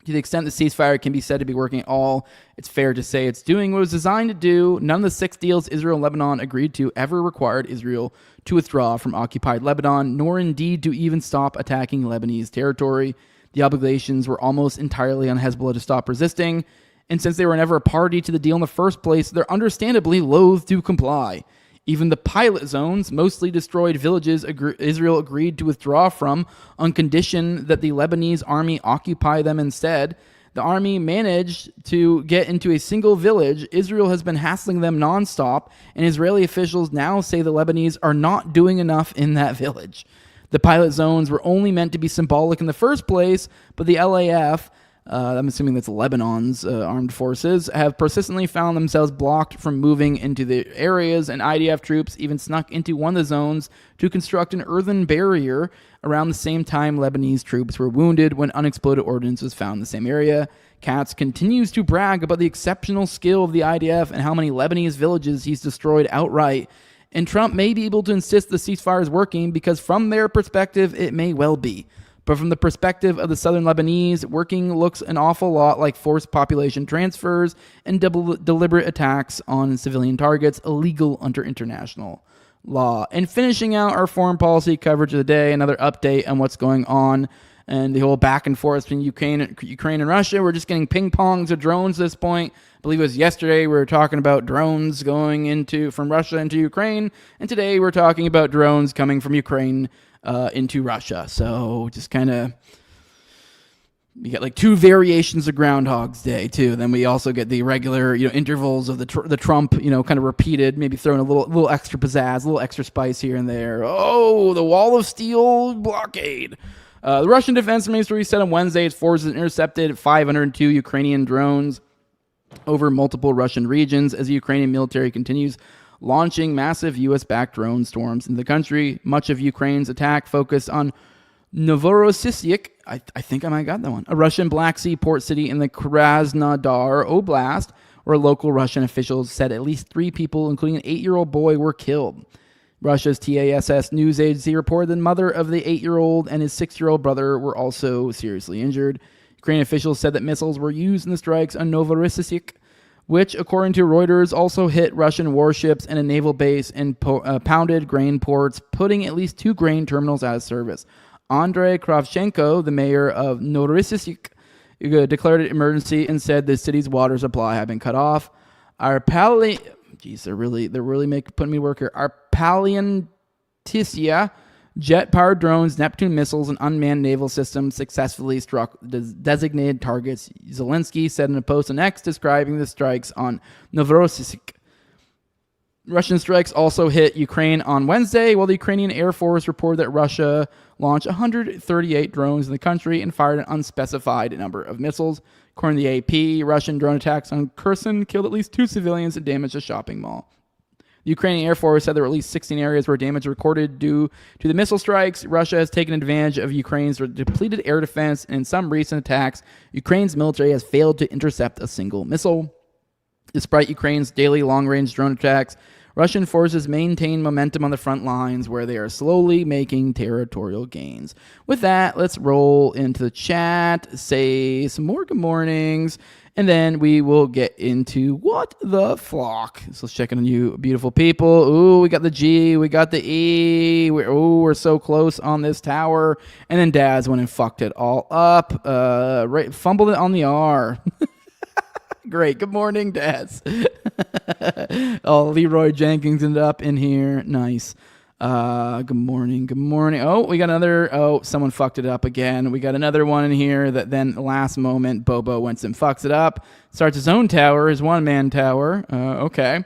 To the extent the ceasefire can be said to be working at all, it's fair to say it's doing what it was designed to do. None of the 6 deals Israel and Lebanon agreed to ever required Israel to withdraw from occupied Lebanon, nor indeed to even stop attacking Lebanese territory. The obligations were almost entirely on Hezbollah to stop resisting, and since they were never a party to the deal in the first place, they're understandably loath to comply. Even the pilot zones, mostly destroyed villages, Israel agreed to withdraw from on condition that the Lebanese army occupy them instead. The army managed to get into a single village. Israel has been hassling them nonstop, and Israeli officials now say the Lebanese are not doing enough in that village. The pilot zones were only meant to be symbolic in the first place, but the LAF, I'm assuming that's Lebanon's armed forces, have persistently found themselves blocked from moving into the areas, and IDF troops even snuck into one of the zones to construct an earthen barrier around the same time Lebanese troops were wounded when unexploded ordnance was found in the same area. Katz continues to brag about the exceptional skill of the IDF and how many Lebanese villages he's destroyed outright, and Trump may be able to insist the ceasefire is working because from their perspective it may well be. But from the perspective of the southern Lebanese, working looks an awful lot like forced population transfers and deliberate attacks on civilian targets, illegal under international law. And finishing out our foreign policy coverage of the day, another update on what's going on and the whole back and forth between Ukraine and Russia. We're just getting ping-pongs of drones at this point. I believe it was yesterday we were talking about drones going from Russia into Ukraine, and today we're talking about drones coming from Ukraine into Russia. So just kind of, we get like 2 variations of Groundhog's Day too. Then we also get the regular, intervals of the Trump, kind of repeated, maybe throwing a little extra pizzazz, a little extra spice here and there. Oh, the wall of steel blockade. The Russian Defense Ministry said on Wednesday its forces intercepted 502 Ukrainian drones over multiple Russian regions as the Ukrainian military continues launching massive U.S.-backed drone storms into the country. Much of Ukraine's attack focused on Novorossiysk, I think I might have got that one, a Russian Black Sea port city in the Krasnodar Oblast, where local Russian officials said at least 3 people, including an 8-year-old boy, were killed. Russia's TASS news agency reported the mother of the 8-year-old and his 6-year-old brother were also seriously injured. Ukrainian officials said that missiles were used in the strikes on Novorossiysk, which, according to Reuters, also hit Russian warships and a naval base and pounded grain ports, putting at least 2 grain terminals out of service. Andrei Kravchenko, the mayor of Novorossiysk, declared an emergency and said the city's water supply had been cut off. They're really putting me to work here. Our Paliantisia jet-powered drones, Neptune missiles, and unmanned naval systems successfully struck designated targets, Zelensky said in a post on X describing the strikes on Novorossiysk. Russian strikes also hit Ukraine on Wednesday, while the Ukrainian Air Force reported that Russia launched 138 drones in the country and fired an unspecified number of missiles. According to the AP, Russian drone attacks on Kherson killed at least 2 civilians and damaged a shopping mall. The Ukrainian Air Force said there were at least 16 areas where damage recorded due to the missile strikes. Russia has taken advantage of Ukraine's depleted air defense, and in some recent attacks, Ukraine's military has failed to intercept a single missile. Despite Ukraine's daily long-range drone attacks, Russian forces maintain momentum on the front lines where they are slowly making territorial gains. With that, let's roll into the chat, say some more good mornings, and then we will get into what the flock. So let's check in on you, beautiful people. Ooh, we got the G, we got the E. We're so close on this tower. And then Daz went and fucked it all up. Fumbled it on the R. Great. Good morning, Daz. Oh, Leroy Jenkins ended up in here. Nice. Good morning. Good morning. Oh, we got another. Oh, someone fucked it up again. We got another one in here that then last moment Bobo went and fucks it up. Starts his own tower, his one-man tower. Okay.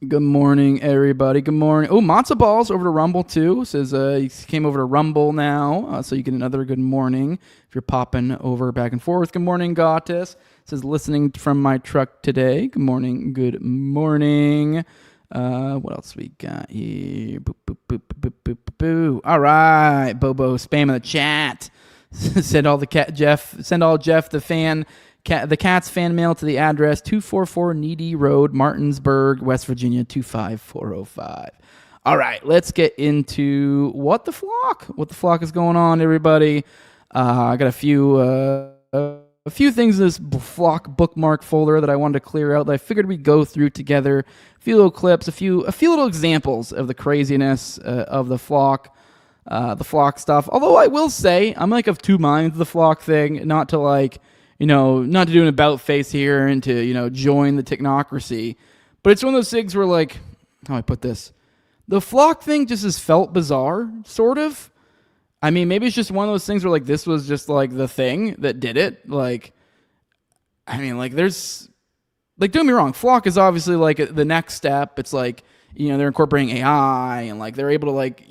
Good morning, everybody. Good morning. Oh, Matzo Balls over to Rumble, too. Says he came over to Rumble now, so you get another good morning if you're popping over back and forth. Good morning, Gottis. Says listening from my truck today. Good morning. Good morning. What else we got here? Boop, boop, boop, boop, boop, boop, boop. All right. Bobo spamming the chat. Send all Jeff the cat's fan mail to the address 244 Needy Road, Martinsburg, West Virginia 25405. All right, let's get into what the flock. What the flock is going on, everybody? I got a few things in this flock bookmark folder that I wanted to clear out that I figured we'd go through together. A few little clips, a few little examples of the craziness of the flock stuff. Although I will say I'm like of two minds of the flock thing, not to not to do an about face here and to, join the technocracy. But it's one of those things where, like, how do I put this? The flock thing just has felt bizarre, sort of. I mean, maybe it's just one of those things where, like, this was just, like, the thing that did it. Like, I mean, like, there's... Like, don't get me wrong, flock is obviously, like, the next step. It's like, they're incorporating AI and, like, they're able to, like,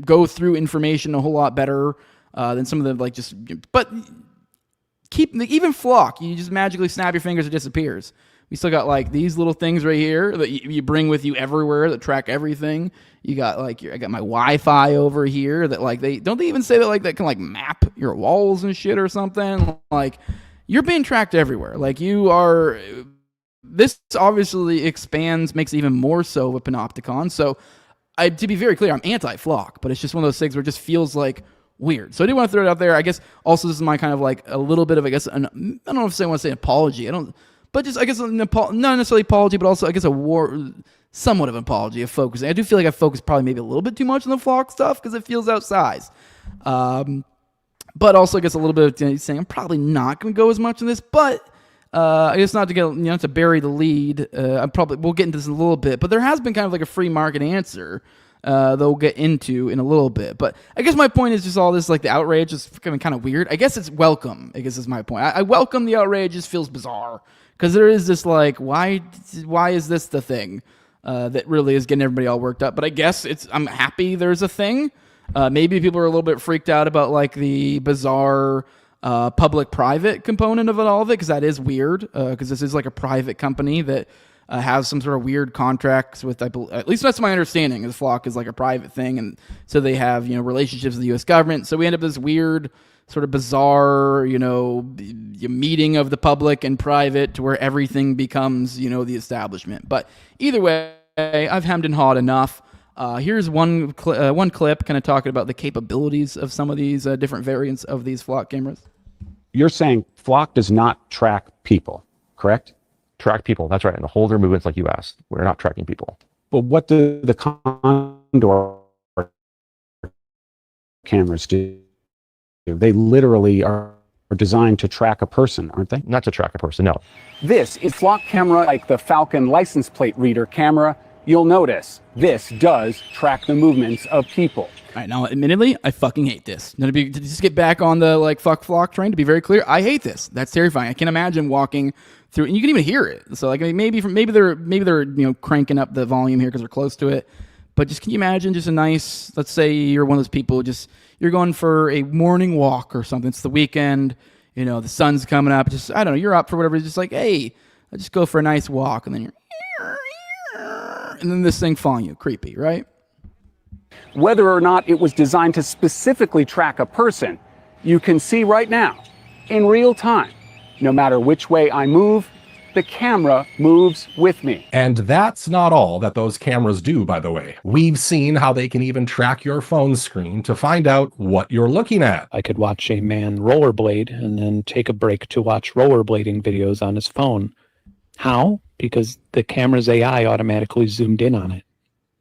go through information a whole lot better than some of the, like, just... But... even flock, you just magically snap your fingers, it disappears. We still got like these little things right here that you bring with you everywhere that track everything. You got like I got my Wi-Fi over here that like they even say that like that can like map your walls and shit or something. Like you're being tracked everywhere. Like you are. This obviously expands, makes it even more so of a panopticon. So to be very clear, I'm anti-flock, but it's just one of those things where it just feels like weird. So I do want to throw it out there. I guess also this is my kind of like a little bit of, I guess, I don't know if I want to say an apology. But just, I guess, not necessarily apology, but also, I guess, somewhat of an apology of focusing. I do feel like I focused probably maybe a little bit too much on the flock stuff because it feels outsized. But also, I guess, a little bit of saying I'm probably not going to go as much in this, but I guess not to get, to bury the lead. We'll get into this in a little bit, but there has been kind of like a free market answer that we'll get into in a little bit. But I guess my point is just all this, like the outrage is kind of weird. I guess it's welcome, I guess is my point. I welcome the outrage. It just feels bizarre because there is this like, why is this the thing that really is getting everybody all worked up? But I guess I'm happy there's a thing. Maybe people are a little bit freaked out about like the bizarre public-private component of all of it because that is weird because this is like a private company that has some sort of weird contracts with, at least that's my understanding, is Flock is like a private thing, and so they have, relationships with the U.S. government. So we end up this weird, sort of bizarre, meeting of the public and private to where everything becomes, the establishment. But either way, I've hemmed and hawed enough. Here's one clip kind of talking about the capabilities of some of these different variants of these Flock cameras. You're saying Flock does not track people, correct? Track people, that's right, and hold their movements like you asked. We're not tracking people. But what do the Condor cameras do? They literally are designed to track a person, aren't they? Not to track a person, no. This is Flock camera, like the Falcon license plate reader camera. You'll notice this does track the movements of people. All right, now, admittedly, I fucking hate this. Now, to just get back on the like fuck Flock train, to be very clear, I hate this. That's terrifying. I can't imagine walking through, and you can even hear it. So, like, maybe they're cranking up the volume here because they're close to it. But just can you imagine just a nice, let's say you're one of those people, you're going for a morning walk or something. It's the weekend, the sun's coming up. I don't know, you're up for whatever. It's just like, hey, let's just go for a nice walk, and then you're and then this thing following you. Creepy, right? Whether or not it was designed to specifically track a person, you can see right now, in real time, no matter which way I move, the camera moves with me. And that's not all that those cameras do, by the way. We've seen how they can even track your phone screen to find out what you're looking at. I could watch a man rollerblade and then take a break to watch rollerblading videos on his phone. How? Because the camera's AI automatically zoomed in on it.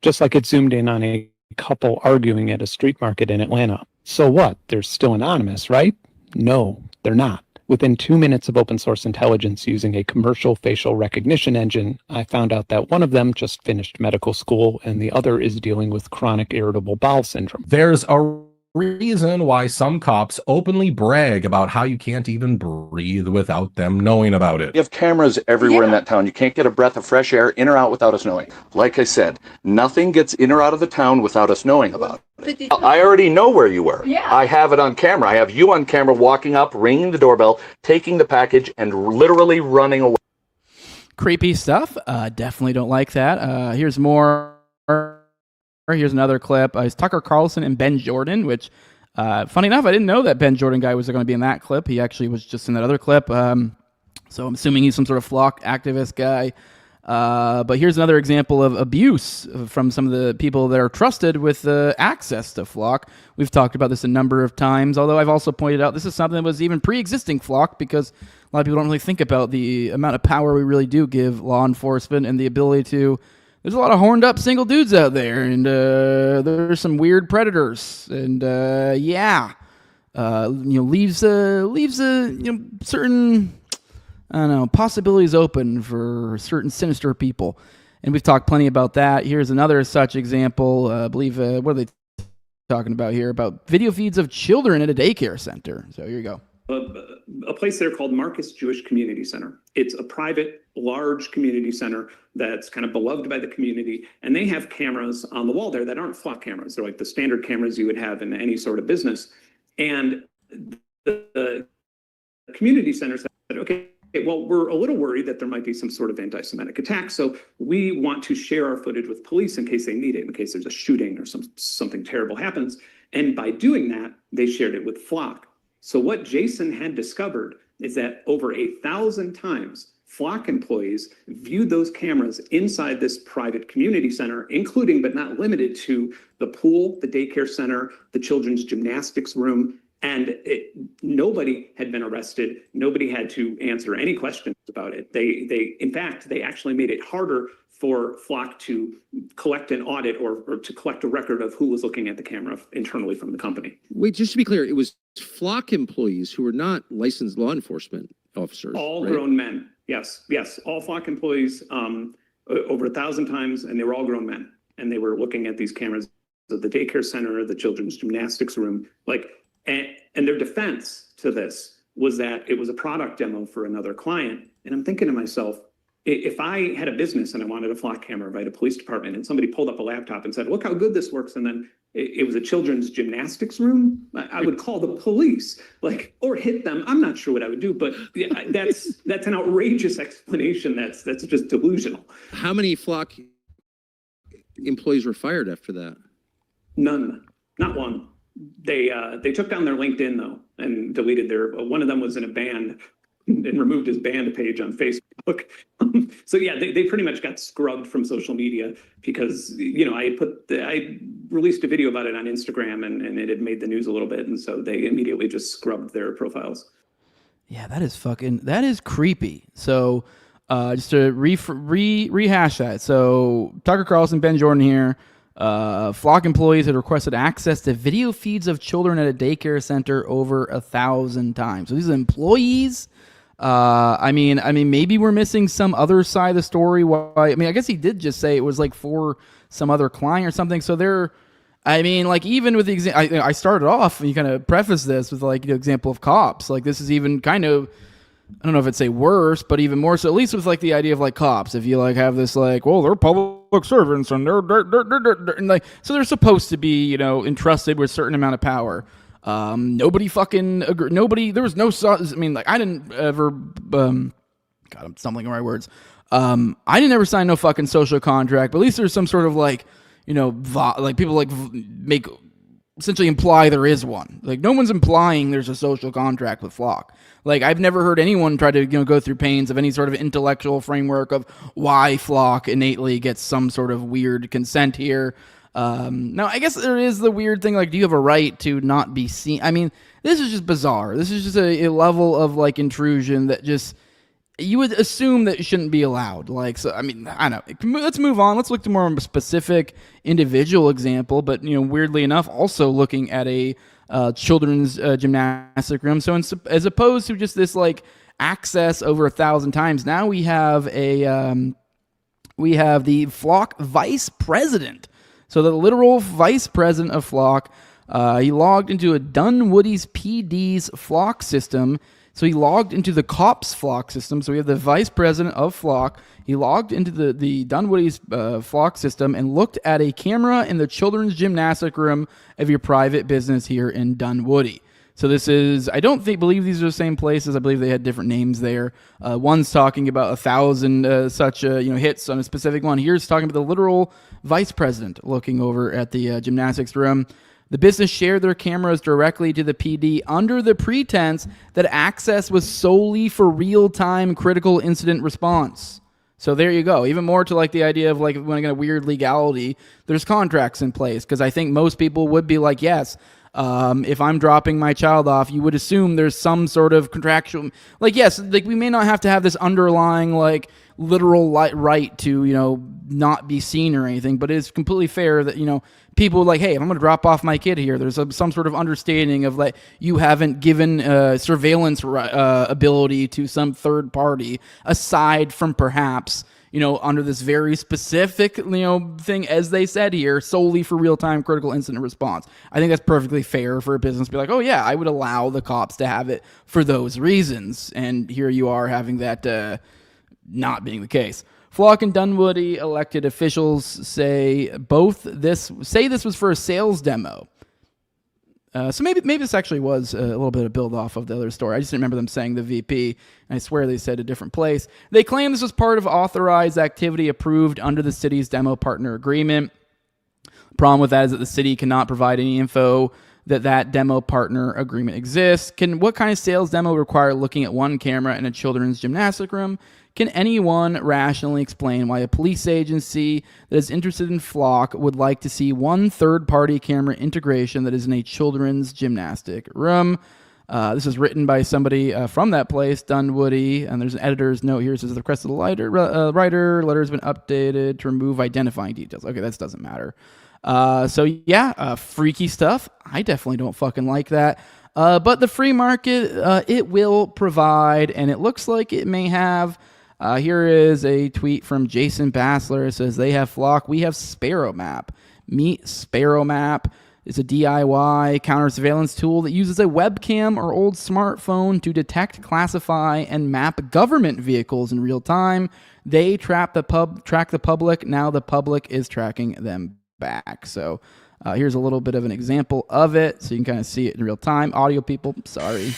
Just like it zoomed in on a couple arguing at a street market in Atlanta. So what? They're still anonymous, right? No, they're not. Within 2 minutes of open source intelligence using a commercial facial recognition engine, I found out that one of them just finished medical school and the other is dealing with chronic irritable bowel syndrome. There's a reason why some cops openly brag about how you can't even breathe without them knowing about it. You have cameras everywhere in that town. You can't get a breath of fresh air in or out without us knowing. Like I said, nothing gets in or out of the town without us knowing about it. I already know where you were. Yeah. I have it on camera. I have you on camera walking up, ringing the doorbell, taking the package, and literally running away. Creepy stuff. Definitely don't like that. Here's more. Here's another clip. It's Tucker Carlson and Ben Jordan, which, funny enough, I didn't know that Ben Jordan guy was going to be in that clip. He actually was just in that other clip. So I'm assuming he's some sort of flock activist guy. But here's another example of abuse from some of the people that are trusted with access to Flock. We've talked about this a number of times, although I've also pointed out this is something that was even pre-existing Flock, because a lot of people don't really think about the amount of power we really do give law enforcement and the ability to... There's a lot of horned up single dudes out there, and there's some weird predators, and leaves certain, I don't know, possibilities open for certain sinister people. And we've talked plenty about that. Here's another such example. I believe, what are they talking about here? About video feeds of children at a daycare center. So here you go. A place there called Marcus Jewish Community Center. It's a private, large community center that's kind of beloved by the community. And they have cameras on the wall there that aren't Flock cameras. They're like the standard cameras you would have in any sort of business. And the community center said, okay, well, we're a little worried that there might be some sort of anti-Semitic attack. So we want to share our footage with police in case they need it, in case there's a shooting or something terrible happens. And by doing that, they shared it with Flock. So what Jason had discovered is that over 1,000 times, Flock employees viewed those cameras inside this private community center, including but not limited to the pool, the daycare center, the children's gymnastics room, and nobody had been arrested. Nobody had to answer any questions about it. In fact, they actually made it harder for Flock to collect an audit or to collect a record of who was looking at the camera internally from the company. Wait, just to be clear, it was Flock employees who were not licensed law enforcement officers. All right? grown men. Yes. All Flock employees, over 1,000 times, and they were all grown men. And they were looking at these cameras at the daycare center, the children's gymnastics room, and their defense to this was that it was a product demo for another client. And I'm thinking to myself, if I had a business and I wanted a Flock camera, right, a police department, and somebody pulled up a laptop and said, look how good this works, and then it was a children's gymnastics room, I would call the police, or hit them. I'm not sure what I would do, but that's an outrageous explanation. That's just delusional. How many Flock employees were fired after that? None, not one. They took down their LinkedIn though and deleted one of them was in a band and removed his band page on Facebook. So yeah, they pretty much got scrubbed from social media because, I released a video about it on Instagram and it had made the news a little bit. And so they immediately just scrubbed their profiles. Yeah, that is creepy. So just to rehash that. So Tucker Carlson, Ben Jordan here. Flock employees had requested access to video feeds of children at a daycare center over 1,000 times. So these are employees. I mean, maybe we're missing some other side of the story. I guess he did just say it was for some other client or something. So even with the example, I started off and you kind of preface this with the example of cops. This is even kind of, I don't know if I'd say worse, but even more so, at least with the idea of cops. If you have this well, they're public servants and and so they're supposed to be, entrusted with a certain amount of power. Nobody fucking agree. Nobody, there was no, I didn't ever, God, I'm stumbling on my words. I didn't ever sign no fucking social contract, but at least there's some sort of like, you know, like people like make essentially imply there is one. Like no one's implying there's a social contract with Flock. Like I've never heard anyone try to, you know, go through pains of any sort of intellectual framework of why Flock innately gets some sort of weird consent here. Now I guess there is the weird thing, like, do you have a right to not be seen? I mean, this is just bizarre. This is just a level of like intrusion that just, you would assume that it shouldn't be allowed. Like, so, I mean, I don't know. Let's move on. Let's look to more of a specific individual example, but, you know, weirdly enough, also looking at a children's gymnastic room. So as opposed to just this like access over 1,000 times, now we have the Flock vice president. So the literal vice president of Flock, he logged into a Dunwoody's PD's Flock system. So he logged into the cops Flock system. So we have the vice president of Flock. He logged into the Dunwoody's Flock system and looked at a camera in the children's gymnastic room of your private business here in Dunwoody. So this is, I don't believe these are the same places. I believe they had different names there. One's talking about 1,000 such hits on a specific one. Here's talking about the literal vice president looking over at the gymnastics room. The business shared their cameras directly to the PD under the pretense that access was solely for real-time critical incident response. So there you go. Even more to like the idea of like when I get a weird legality, there's contracts in place, because I think most people would be like, yes, if I'm dropping my child off, you would assume there's some sort of contractual, like, yes, like we may not have to have this underlying like literal right to, you know, not be seen or anything, but it's completely fair that, you know, people like, hey, if I'm going to drop off my kid here, there's some sort of understanding of like, you haven't given surveillance ability to some third party aside from perhaps, you know, under this very specific, you know, thing, as they said here, solely for real-time critical incident response. I think that's perfectly fair for a business to be like, oh yeah, I would allow the cops to have it for those reasons. And here you are having that not being the case. Flock and Dunwoody elected officials say this was for a sales demo. So maybe this actually was a little bit of build off of the other story. I just didn't remember them saying the VP. And I swear they said a different place. They claim this was part of authorized activity approved under the city's demo partner agreement. The problem with that is that the city cannot provide any info that demo partner agreement exists. What kind of sales demo require looking at one camera in a children's gymnastic room? Can anyone rationally explain why a police agency that is interested in Flock would like to see one third-party camera integration that is in a children's gymnastic room? This is written by somebody from that place, Dunwoody, and there's an editor's note here. It says the request of the writer letter has been updated to remove identifying details. Okay, that doesn't matter. Freaky stuff. I definitely don't fucking like that. But the free market, it will provide, and it looks like it may have. Here is a tweet from Jason Bassler. It says, they have Flock, we have Sparrow Map. Meet Sparrow Map. It's a DIY counter surveillance tool that uses a webcam or old smartphone to detect, classify, and map government vehicles in real time. They track the public. Now the public is tracking them back. So here's a little bit of an example of it, so you can kind of see it in real time. Audio people, sorry.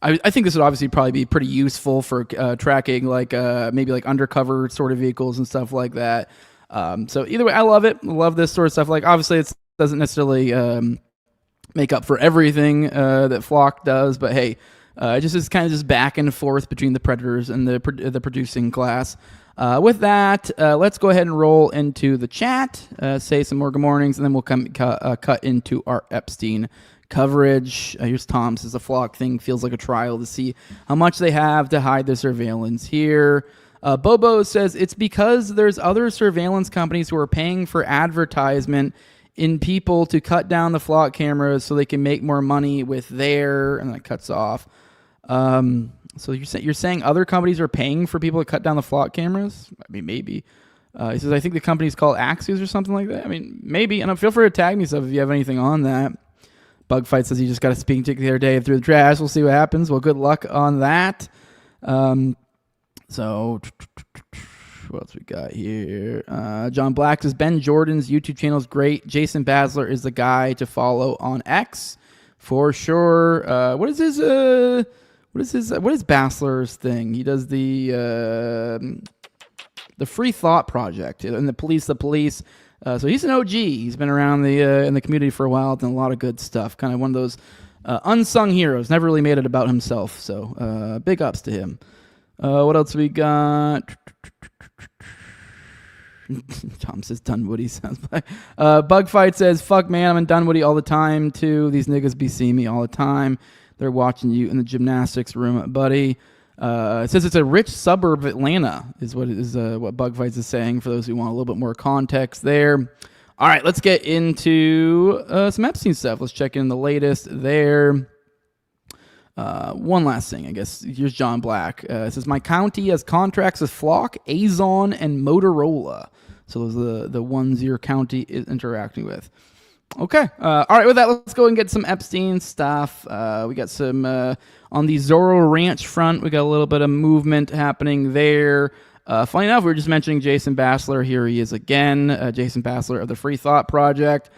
I think this would obviously probably be pretty useful for tracking like maybe like undercover sort of vehicles and stuff like that. So either way, I love it. I love this sort of stuff. Like obviously it doesn't necessarily make up for everything that Flock does, but hey, it's kind of just back and forth between the predators and the producing class. With that, let's go ahead and roll into the chat, say some more good mornings, and then we'll cut into our Epstein coverage. Here's Tom says the Flock thing feels like a trial to see how much they have to hide their surveillance here. Bobo says it's because there's other surveillance companies who are paying for advertisement in people to cut down the Flock cameras so they can make more money with their, and that cuts off. So you're saying other companies are paying for people to cut down the Flock cameras? I mean, maybe. He says, I think the company's called Axios or something like that. I mean, maybe. And feel free to tag me stuff if you have anything on that. Bugfight says he just got a speaking ticket the other day through the trash. We'll see what happens. Well, good luck on that. So what else we got here? John Black says Ben Jordan's YouTube channel is great. Jason Basler is the guy to follow on X. For sure. What is Bassler's thing? He does the Free Thought Project and the police. So he's an OG. He's been around in the community for a while, done a lot of good stuff. Kind of one of those unsung heroes. Never really made it about himself. So big ups to him. What else we got? Tom says Dunwoody sounds like. Bugfight says, fuck man, I'm in Dunwoody all the time too. These niggas be seeing me all the time. They're watching you in the gymnastics room, buddy. It says it's a rich suburb of Atlanta is what Bugfights is saying for those who want a little bit more context there. All right, let's get into some Epstein stuff. Let's check in the latest there. One last thing, I guess. Here's John Black. It says, my county has contracts with Flock, Azon, and Motorola. So those are the ones your county is interacting with. Okay. All right, with that, let's go and get some Epstein stuff. We got some, on the Zorro Ranch front, we got a little bit of movement happening there. Funny enough, we were just mentioning Jason Bassler. Here he is again, Jason Bassler of the Free Thought Project.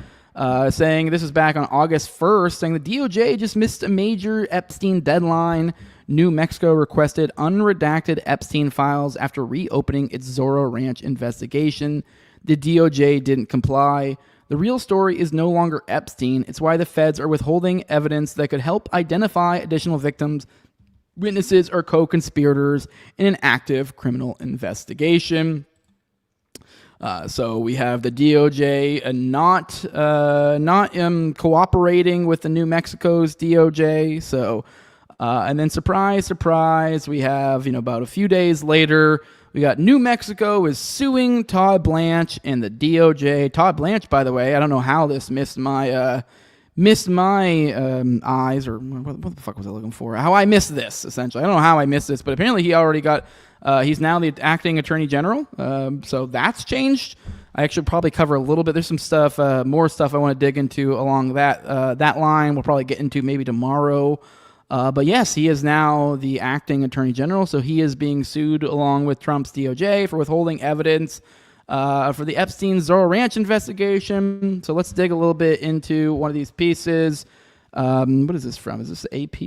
Saying this is back on August 1st, saying the DOJ just missed a major Epstein deadline. New Mexico requested unredacted Epstein files after reopening its Zorro Ranch investigation. The DOJ didn't comply. The real story is no longer Epstein. It's why the feds are withholding evidence that could help identify additional victims, witnesses, or co-conspirators in an active criminal investigation. So we have the DOJ not cooperating with the New Mexico's DOJ. So, and then surprise, we have, about a few days later, we got New Mexico is suing Todd Blanche and the DOJ. Todd Blanche, by the way, I don't know how this missed my eyes, or what the fuck was I looking for? How I missed this, essentially. I don't know how I missed this, but apparently he already got. He's now the acting attorney general, so that's changed. I actually probably cover a little bit. There's some stuff, more stuff I want to dig into along that line. We'll probably get into maybe tomorrow. But yes, he is now the acting attorney general, so he is being sued along with Trump's DOJ for withholding evidence for the Epstein Zorro Ranch investigation. So let's dig a little bit into one of these pieces. What is this from? Is this AP?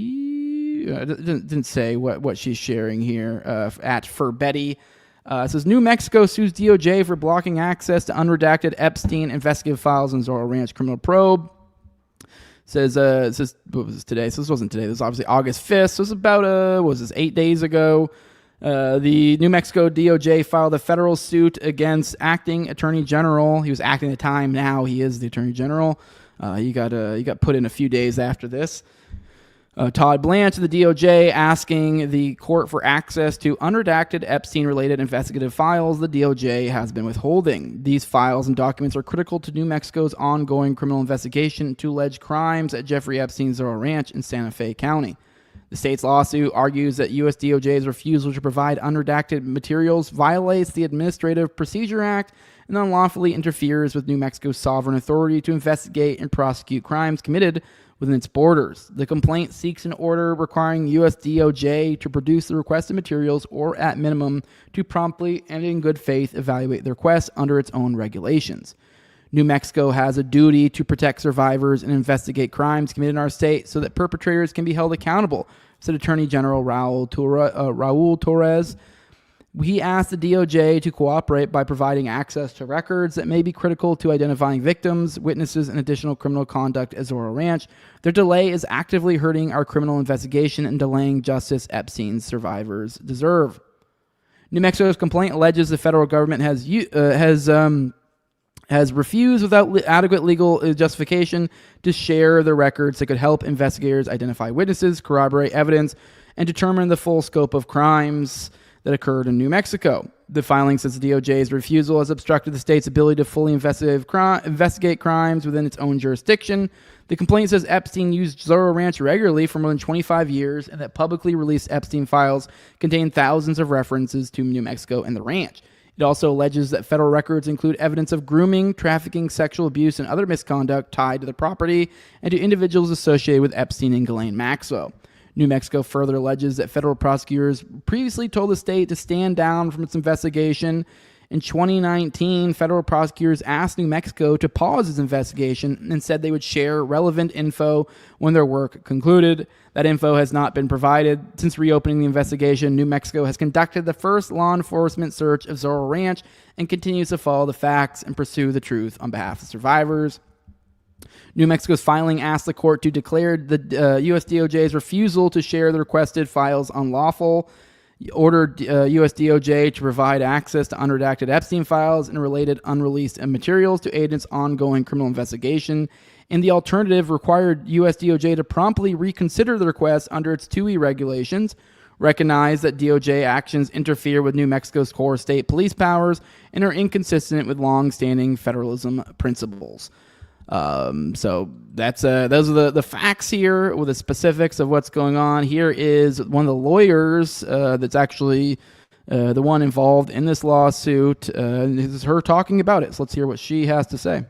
It didn't say what she's sharing here for Betty. It says New Mexico sues DOJ for blocking access to unredacted Epstein investigative files in Zorro Ranch criminal probe. It says what was this today? So this wasn't today. This was obviously August 5th. So it's about 8 days ago. The New Mexico DOJ filed a federal suit against acting attorney general. He was acting at the time. Now he is the attorney general. He got put in a few days after this. Todd Blanche of the DOJ asking the court for access to unredacted Epstein-related investigative files the DOJ has been withholding. These files and documents are critical to New Mexico's ongoing criminal investigation into alleged crimes at Jeffrey Epstein's Zorro Ranch in Santa Fe County. The state's lawsuit argues that U.S. DOJ's refusal to provide unredacted materials violates the Administrative Procedure Act and unlawfully interferes with New Mexico's sovereign authority to investigate and prosecute crimes committed within its borders. The complaint seeks an order requiring U.S. DOJ to produce the requested materials or, at minimum, to promptly and in good faith evaluate the request under its own regulations. New Mexico has a duty to protect survivors and investigate crimes committed in our state so that perpetrators can be held accountable, said Attorney General Raul Torres. He asked the DOJ to cooperate by providing access to records that may be critical to identifying victims, witnesses, and additional criminal conduct at Zorro Ranch. Their delay is actively hurting our criminal investigation and delaying justice Epstein's survivors deserve. New Mexico's complaint alleges the federal government has refused without adequate legal justification to share the records that could help investigators identify witnesses, corroborate evidence, and determine the full scope of crimes that occurred in New Mexico. The filing says the DOJ's refusal has obstructed the state's ability to fully investigate crimes within its own jurisdiction. The complaint says Epstein used Zorro Ranch regularly for more than 25 years and that publicly released Epstein files contain thousands of references to New Mexico and the ranch. It also alleges that federal records include evidence of grooming, trafficking, sexual abuse, and other misconduct tied to the property and to individuals associated with Epstein and Ghislaine Maxwell. New Mexico further alleges that federal prosecutors previously told the state to stand down from its investigation In 2019, federal prosecutors asked New Mexico to pause its investigation and said they would share relevant info when their work concluded. That info has not been provided. Since reopening the investigation, New Mexico has conducted the first law enforcement search of Zorro Ranch and continues to follow the facts and pursue the truth on behalf of survivors. New Mexico's filing asked the court to declare the U.S. DOJ's refusal to share the requested files unlawful, ordered U.S. DOJ to provide access to unredacted Epstein files and related unreleased materials to aid in its ongoing criminal investigation. In the alternative, required U.S. DOJ to promptly reconsider the request under its 2E regulations, recognize that DOJ actions interfere with New Mexico's core state police powers and are inconsistent with long-standing federalism principles. So that's those are the facts here with the specifics of what's going on. Here is one of the lawyers that's actually the one involved in this lawsuit. This is her talking about it. So let's hear what she has to say.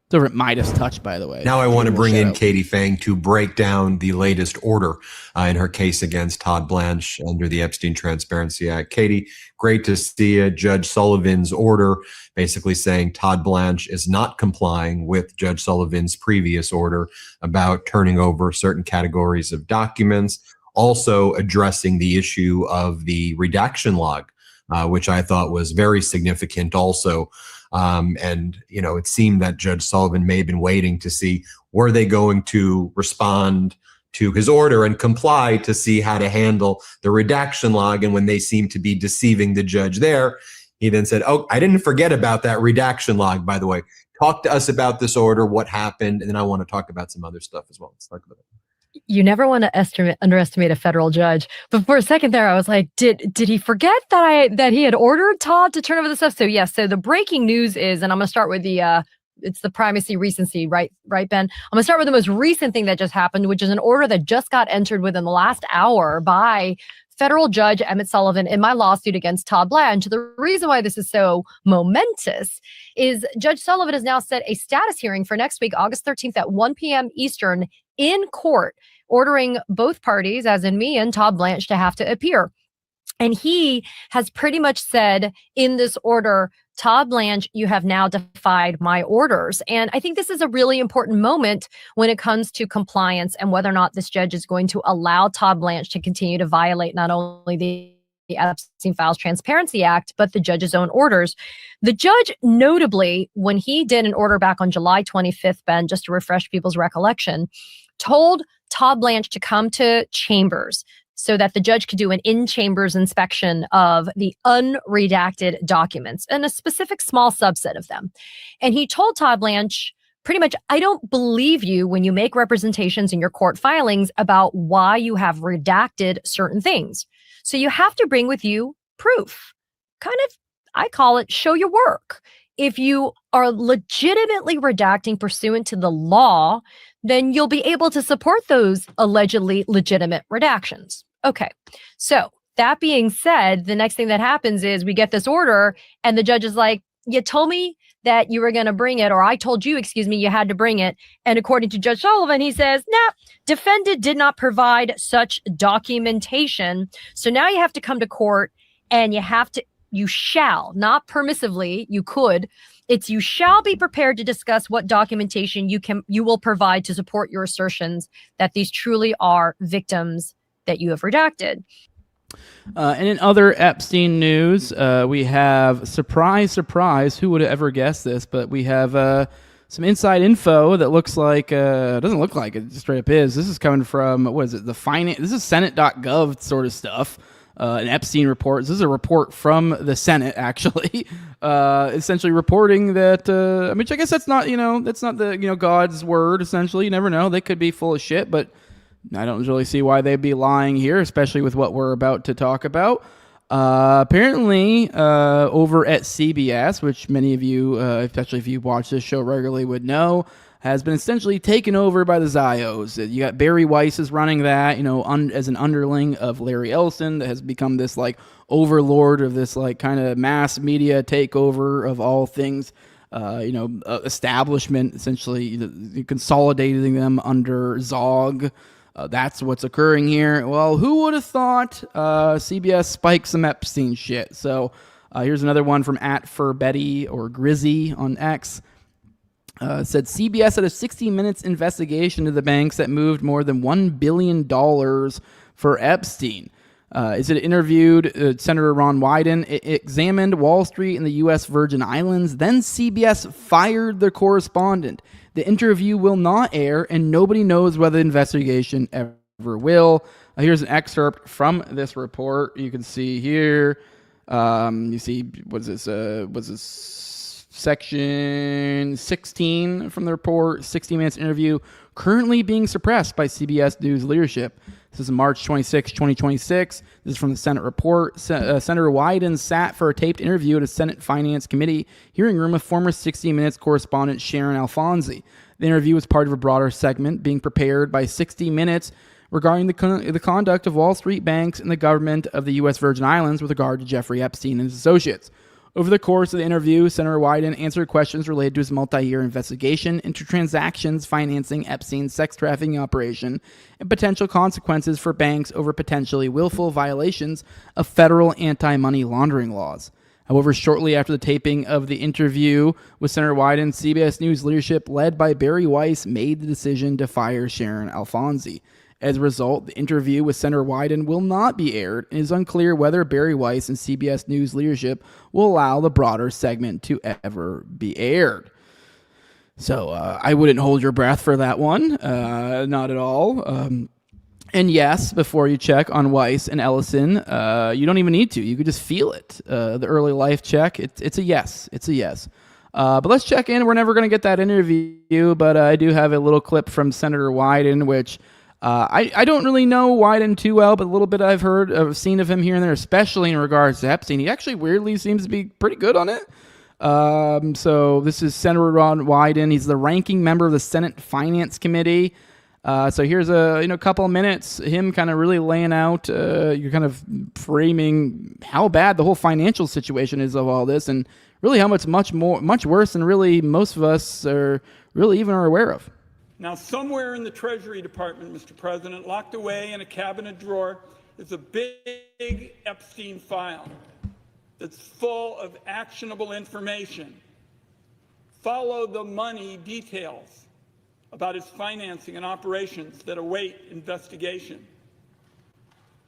It's over at Midas Touch, by the way. Now I want to bring in Katie Fang to break down the latest order in her case against Todd Blanche under the Epstein Transparency Act. Katie, great to see you. Judge Sullivan's order basically saying Todd Blanche is not complying with Judge Sullivan's previous order about turning over certain categories of documents, also addressing the issue of the redaction log, which I thought was very significant also. And, you know, it seemed that Judge Sullivan may have been waiting to see, were they going to respond to his order and comply to see how to handle the redaction log. And when they seemed to be deceiving the judge there, he then said, oh, I didn't forget about that redaction log, by the way. Talk to us about this order, what happened, and then I want to talk about some other stuff as well. Let's talk about it. You never want to underestimate a federal judge. But for a second there, I was like, did he forget that he had ordered Todd to turn over the stuff? So yes, so the breaking news is, and I'm going to start with the it's the primacy recency, right, Ben? I'm going to start with the most recent thing that just happened, which is an order that just got entered within the last hour by federal judge Emmett Sullivan in my lawsuit against Todd Blanche. The reason why this is so momentous is Judge Sullivan has now set a status hearing for next week, August 13th at 1 p.m. Eastern in court, ordering both parties, as in me and Todd Blanche, to have to appear. And he has pretty much said in this order, Todd Blanche, you have now defied my orders. And I think this is a really important moment when it comes to compliance and whether or not this judge is going to allow Todd Blanche to continue to violate not only the Epstein Files Transparency Act, but the judge's own orders. The judge, notably, when he did an order back on July 25th, Ben, just to refresh people's recollection, told Todd Blanche to come to chambers so that the judge could do an in-chambers inspection of the unredacted documents and a specific small subset of them. And he told Todd Blanche, pretty much, I don't believe you when you make representations in your court filings about why you have redacted certain things. So you have to bring with you proof. Kind of, I call it, show your work. If you are legitimately redacting pursuant to the law, then you'll be able to support those allegedly legitimate redactions. Okay, so that being said, the next thing that happens is we get this order and the judge is like, you told me that you were going to bring it, or I told you, you had to bring it. And according to Judge Sullivan, he says, nah, defendant did not provide such documentation. So now you have to come to court and you shall, not permissively, you could. It's you shall be prepared to discuss what documentation you will provide to support your assertions that these truly are victims that you have redacted. And in other Epstein news, we have, surprise, surprise, who would have ever guessed this, but we have some inside info that looks like, doesn't look like it, straight up is. This is coming from, what is it, this is Senate.gov sort of stuff. An Epstein report. This is a report from the Senate, actually, essentially reporting that, I guess that's not the, God's word, essentially. You never know. They could be full of shit, but I don't really see why they'd be lying here, especially with what we're about to talk about. Apparently, over at CBS, which many of you, especially if you watch this show regularly, would know, has been essentially taken over by the Zios. You got Barry Weiss is running that, as an underling of Larry Ellison, that has become this overlord of this kind of mass media takeover of all things, establishment, essentially consolidating them under Zog. That's what's occurring here. Well, who would have thought CBS spiked some Epstein shit? So here's another one from @FurBetty or Grizzy on X. Said CBS had a 60 Minutes investigation into the banks that moved more than $1 billion for Epstein. It interviewed Senator Ron Wyden. It examined Wall Street and the U.S. Virgin Islands. Then CBS fired their correspondent. The interview will not air, and nobody knows whether the investigation ever will. Here's an excerpt from this report. You can see here. You see, was this section 16 from the report, 60 Minutes interview, currently being suppressed by CBS News leadership. This is March 26, 2026. This is from the Senate report. Senator Wyden sat for a taped interview at a Senate Finance Committee hearing room with former 60 Minutes correspondent Sharon Alfonsi. The interview was part of a broader segment being prepared by 60 Minutes regarding the conduct of Wall Street banks and the government of the U.S. Virgin Islands with regard to Jeffrey Epstein and his associates. Over the course of the interview, Senator Wyden answered questions related to his multi-year investigation into transactions financing Epstein's sex trafficking operation and potential consequences for banks over potentially willful violations of federal anti-money laundering laws. However, shortly after the taping of the interview with Senator Wyden, CBS News leadership, led by Barry Weiss, made the decision to fire Sharon Alfonsi. As a result, the interview with Senator Wyden will not be aired, and it is unclear whether Barry Weiss and CBS News leadership will allow the broader segment to ever be aired. So I wouldn't hold your breath for that one, not at all. And yes, before you check on Weiss and Ellison, you don't even need to. You could just feel it. The early life check, it's a yes. It's a yes. But let's check in. We're never going to get that interview, but I do have a little clip from Senator Wyden, which... I don't really know Wyden too well, but a little bit I've seen of him here and there, especially in regards to Epstein. He actually weirdly seems to be pretty good on it. So this is Senator Ron Wyden. He's the ranking member of the Senate Finance Committee. So here's a couple of minutes, him kind of really laying out, you're kind of framing how bad the whole financial situation is of all this, and really how much worse than really most of us are aware of. Now, somewhere in the Treasury Department, Mr. President, locked away in a cabinet drawer, is a big Epstein file that's full of actionable information. Follow the money details about his financing and operations that await investigation.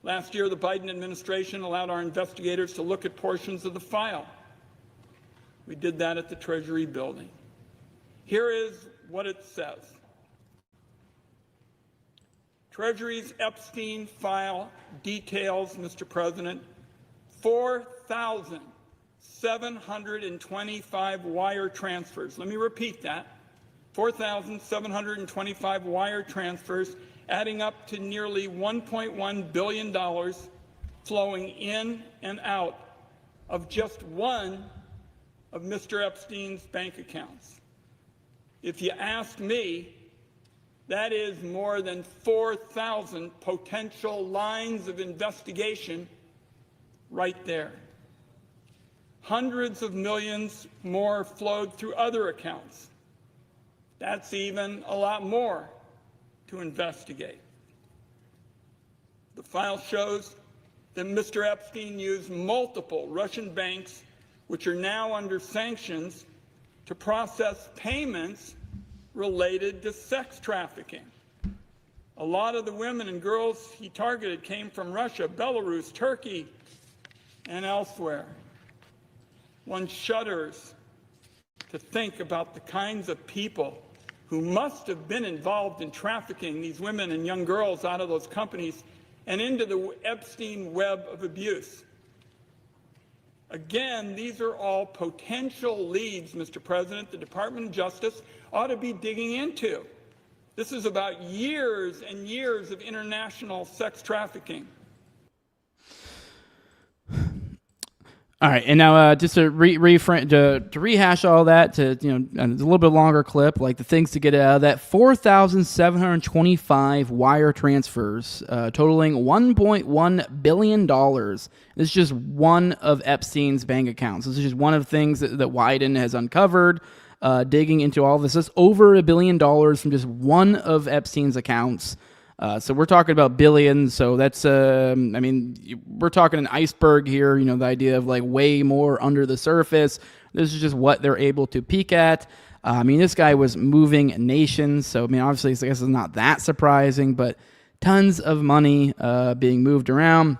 Last year, the Biden administration allowed our investigators to look at portions of the file. We did that at the Treasury building. Here is what it says. Treasury's Epstein file details, Mr. President, 4,725 wire transfers. Let me repeat that. 4,725 wire transfers, adding up to nearly $1.1 billion flowing in and out of just one of Mr. Epstein's bank accounts. If you ask me, that is more than 4,000 potential lines of investigation right there. Hundreds of millions more flowed through other accounts. That's even a lot more to investigate. The file shows that Mr. Epstein used multiple Russian banks, which are now under sanctions, to process payments related to sex trafficking. A lot of the women and girls he targeted came from Russia, Belarus, Turkey, and elsewhere. One shudders to think about the kinds of people who must have been involved in trafficking these women and young girls out of those companies and into the Epstein web of abuse. Again, these are all potential leads, Mr. President, the Department of Justice ought to be digging into. This is about years and years of international sex trafficking. All right, and now just to rehash all that, to it's a little bit longer clip, like the things to get out of that: 4,725 wire transfers, totaling $1.1 billion. This is just one of Epstein's bank accounts. This is just one of the things that Wyden has uncovered, digging into all of this. This is over $1 billion from just one of Epstein's accounts. So we're talking about billions. So that's, we're talking an iceberg here. The idea of like way more under the surface. This is just what they're able to peek at. This guy was moving nations. So, obviously, I guess it's not that surprising, but tons of money being moved around.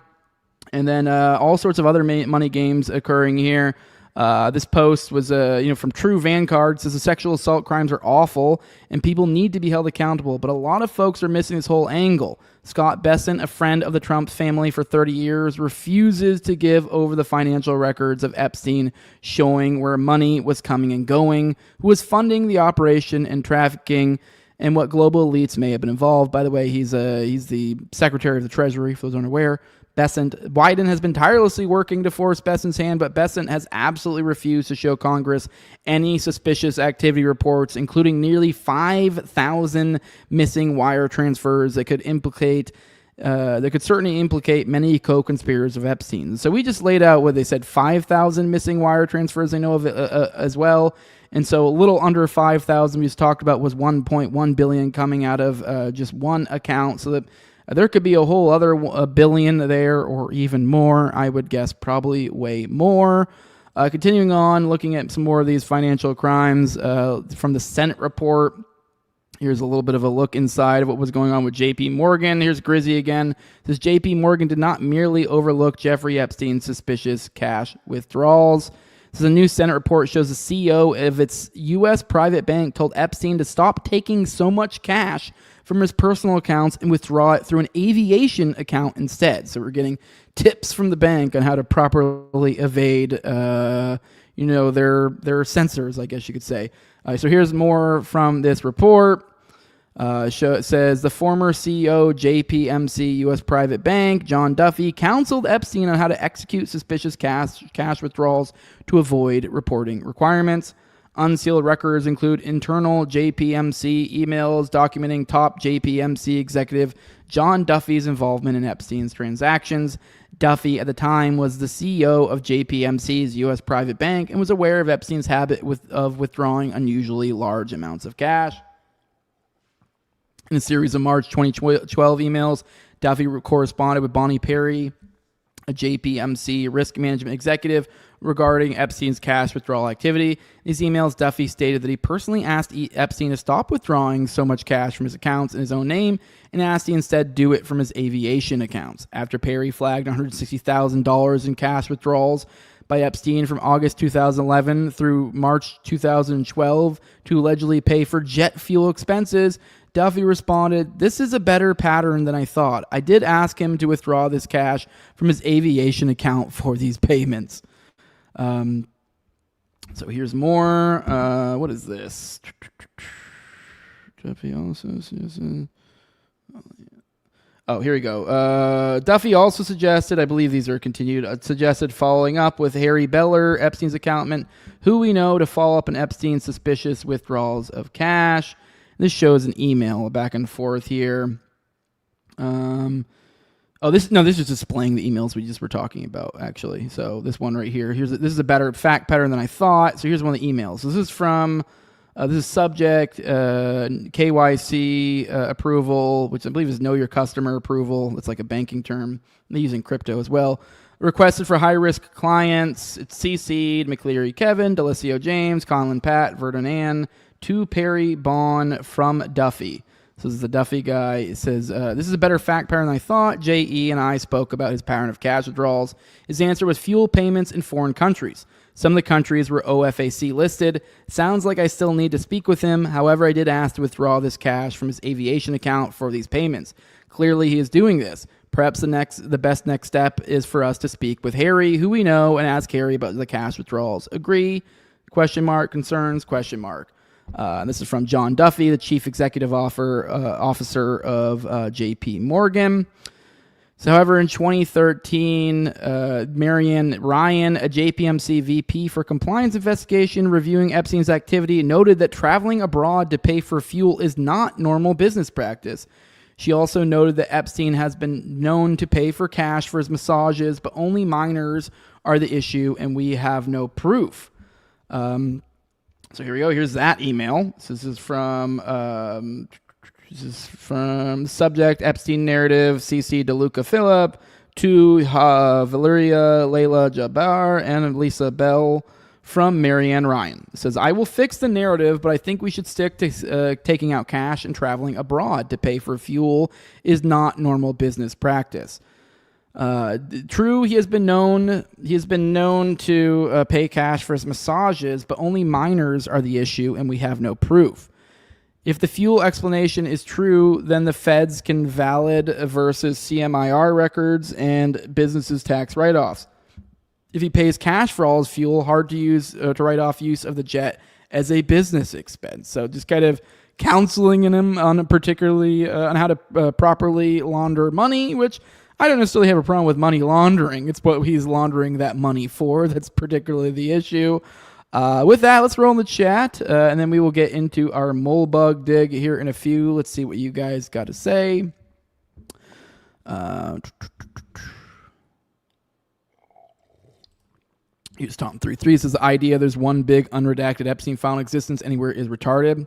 And then all sorts of other money games occurring here. This post was, from True Vanguard. Says the sexual assault crimes are awful and people need to be held accountable. But a lot of folks are missing this whole angle. Scott Bessent, a friend of the Trump family for 30 years, refuses to give over the financial records of Epstein, showing where money was coming and going, who was funding the operation and trafficking, and what global elites may have been involved. By the way, he's the Secretary of the Treasury, for those unaware. Biden has been tirelessly working to force Bessent's hand, but Bessent has absolutely refused to show Congress any suspicious activity reports, including nearly 5,000 missing wire transfers that could certainly implicate many co-conspirators of Epstein. So we just laid out what they said, 5,000 missing wire transfers they know of as well. And so a little under 5,000 we just talked about was 1.1 billion coming out of just one account. So that there could be a whole other billion there or even more. I would guess probably way more. Continuing on, looking at some more of these financial crimes from the Senate report. Here's a little bit of a look inside of what was going on with J.P. Morgan. Here's Grizzy again. It says J.P. Morgan did not merely overlook Jeffrey Epstein's suspicious cash withdrawals. This is a new Senate report shows the CEO of its U.S. private bank told Epstein to stop taking so much cash from his personal accounts and withdraw it through an aviation account instead. So we're getting tips from the bank on how to properly evade, their censors, I guess you could say. So here's more from this report. It says the former CEO, JPMC U.S. Private Bank, John Duffy, counseled Epstein on how to execute suspicious cash withdrawals to avoid reporting requirements. Unsealed records include internal JPMC emails documenting top JPMC executive John Duffy's involvement in Epstein's transactions. Duffy, at the time, was the CEO of JPMC's U.S. private bank and was aware of Epstein's habit of withdrawing unusually large amounts of cash. In a series of March 2012 emails, Duffy corresponded with Bonnie Perry, a JPMC risk management executive, regarding Epstein's cash withdrawal activity. In these emails, Duffy stated that he personally asked Epstein to stop withdrawing so much cash from his accounts in his own name and asked he instead do it from his aviation accounts. After Perry flagged $160,000 in cash withdrawals by Epstein from August 2011 through March 2012 to allegedly pay for jet fuel expenses, Duffy responded, "This is a better pattern than I thought. I did ask him to withdraw this cash from his aviation account for these payments." So here's more. What is this? Duffy also suggested. Oh, here we go. Duffy also suggested, I believe these are continued, suggested following up with Harry Beller, Epstein's accountant, who we know to follow up on Epstein's suspicious withdrawals of cash. This shows an email back and forth here. This is displaying the emails we just were talking about, actually. So this one right here, this is a better fact pattern than I thought. So here's one of the emails. So this is from, this is subject, KYC approval, which I believe is know your customer approval. It's like a banking term. They're using crypto as well. Requested for high-risk clients. It's CC'd McCleary Kevin, Delisio James, Conlon Pat, Verdon Ann, to Perry Bond from Duffy. So this is the Duffy guy. It says, this is a better fact pattern than I thought. J.E. and I spoke about his pattern of cash withdrawals. His answer was fuel payments in foreign countries. Some of the countries were OFAC listed. Sounds like I still need to speak with him. However, I did ask to withdraw this cash from his aviation account for these payments. Clearly, he is doing this. Perhaps the best next step is for us to speak with Harry, who we know, and ask Harry about the cash withdrawals. Agree? Question mark. Concerns? Question mark. This is from John Duffy, the chief executive officer of J.P. Morgan. So, however, in 2013, Marian Ryan, a JPMC VP for compliance investigation reviewing Epstein's activity, noted that traveling abroad to pay for fuel is not normal business practice. She also noted that Epstein has been known to pay for cash for his massages, but only minors are the issue, and we have no proof. So here we go. Here's that email. So this is from This is from subject Epstein narrative, CC DeLuca Phillip, to Valeria Layla Jabbar and Lisa Bell from Marianne Ryan. It says, I will fix the narrative, but I think we should stick to taking out cash and traveling abroad to pay for fuel is not normal business practice. True, he has been known to pay cash for his massages, but only minors are the issue, and we have no proof. If the fuel explanation is true, then the feds can valid versus CMIR records and businesses' tax write-offs. If he pays cash for all his fuel, hard to use to write off use of the jet as a business expense. So just kind of counseling him on particularly on how to properly launder money, which I don't necessarily have a problem with money laundering. It's what he's laundering that money for that's particularly the issue. With that, let's roll in the chat, and then we will get into our mole bug dig here in a few. Let's see what you guys got to say. Here's Tom33 says the idea there's one big unredacted Epstein file in existence anywhere is retarded.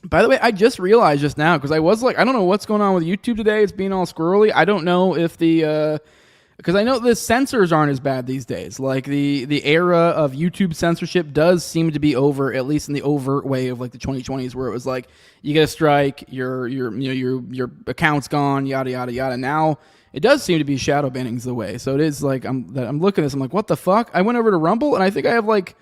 By the way, I just realized just now, because I was like, I don't know what's going on with YouTube today. It's being all squirrely. I don't know if because I know the censors aren't as bad these days. Like the era of YouTube censorship does seem to be over, at least in the overt way of like the 2020s, where it was like you get a strike, your account's gone, yada yada yada. Now it does seem to be shadow banning's the way. So it is like I'm looking at this. I'm like, what the fuck? I went over to Rumble and I think I have like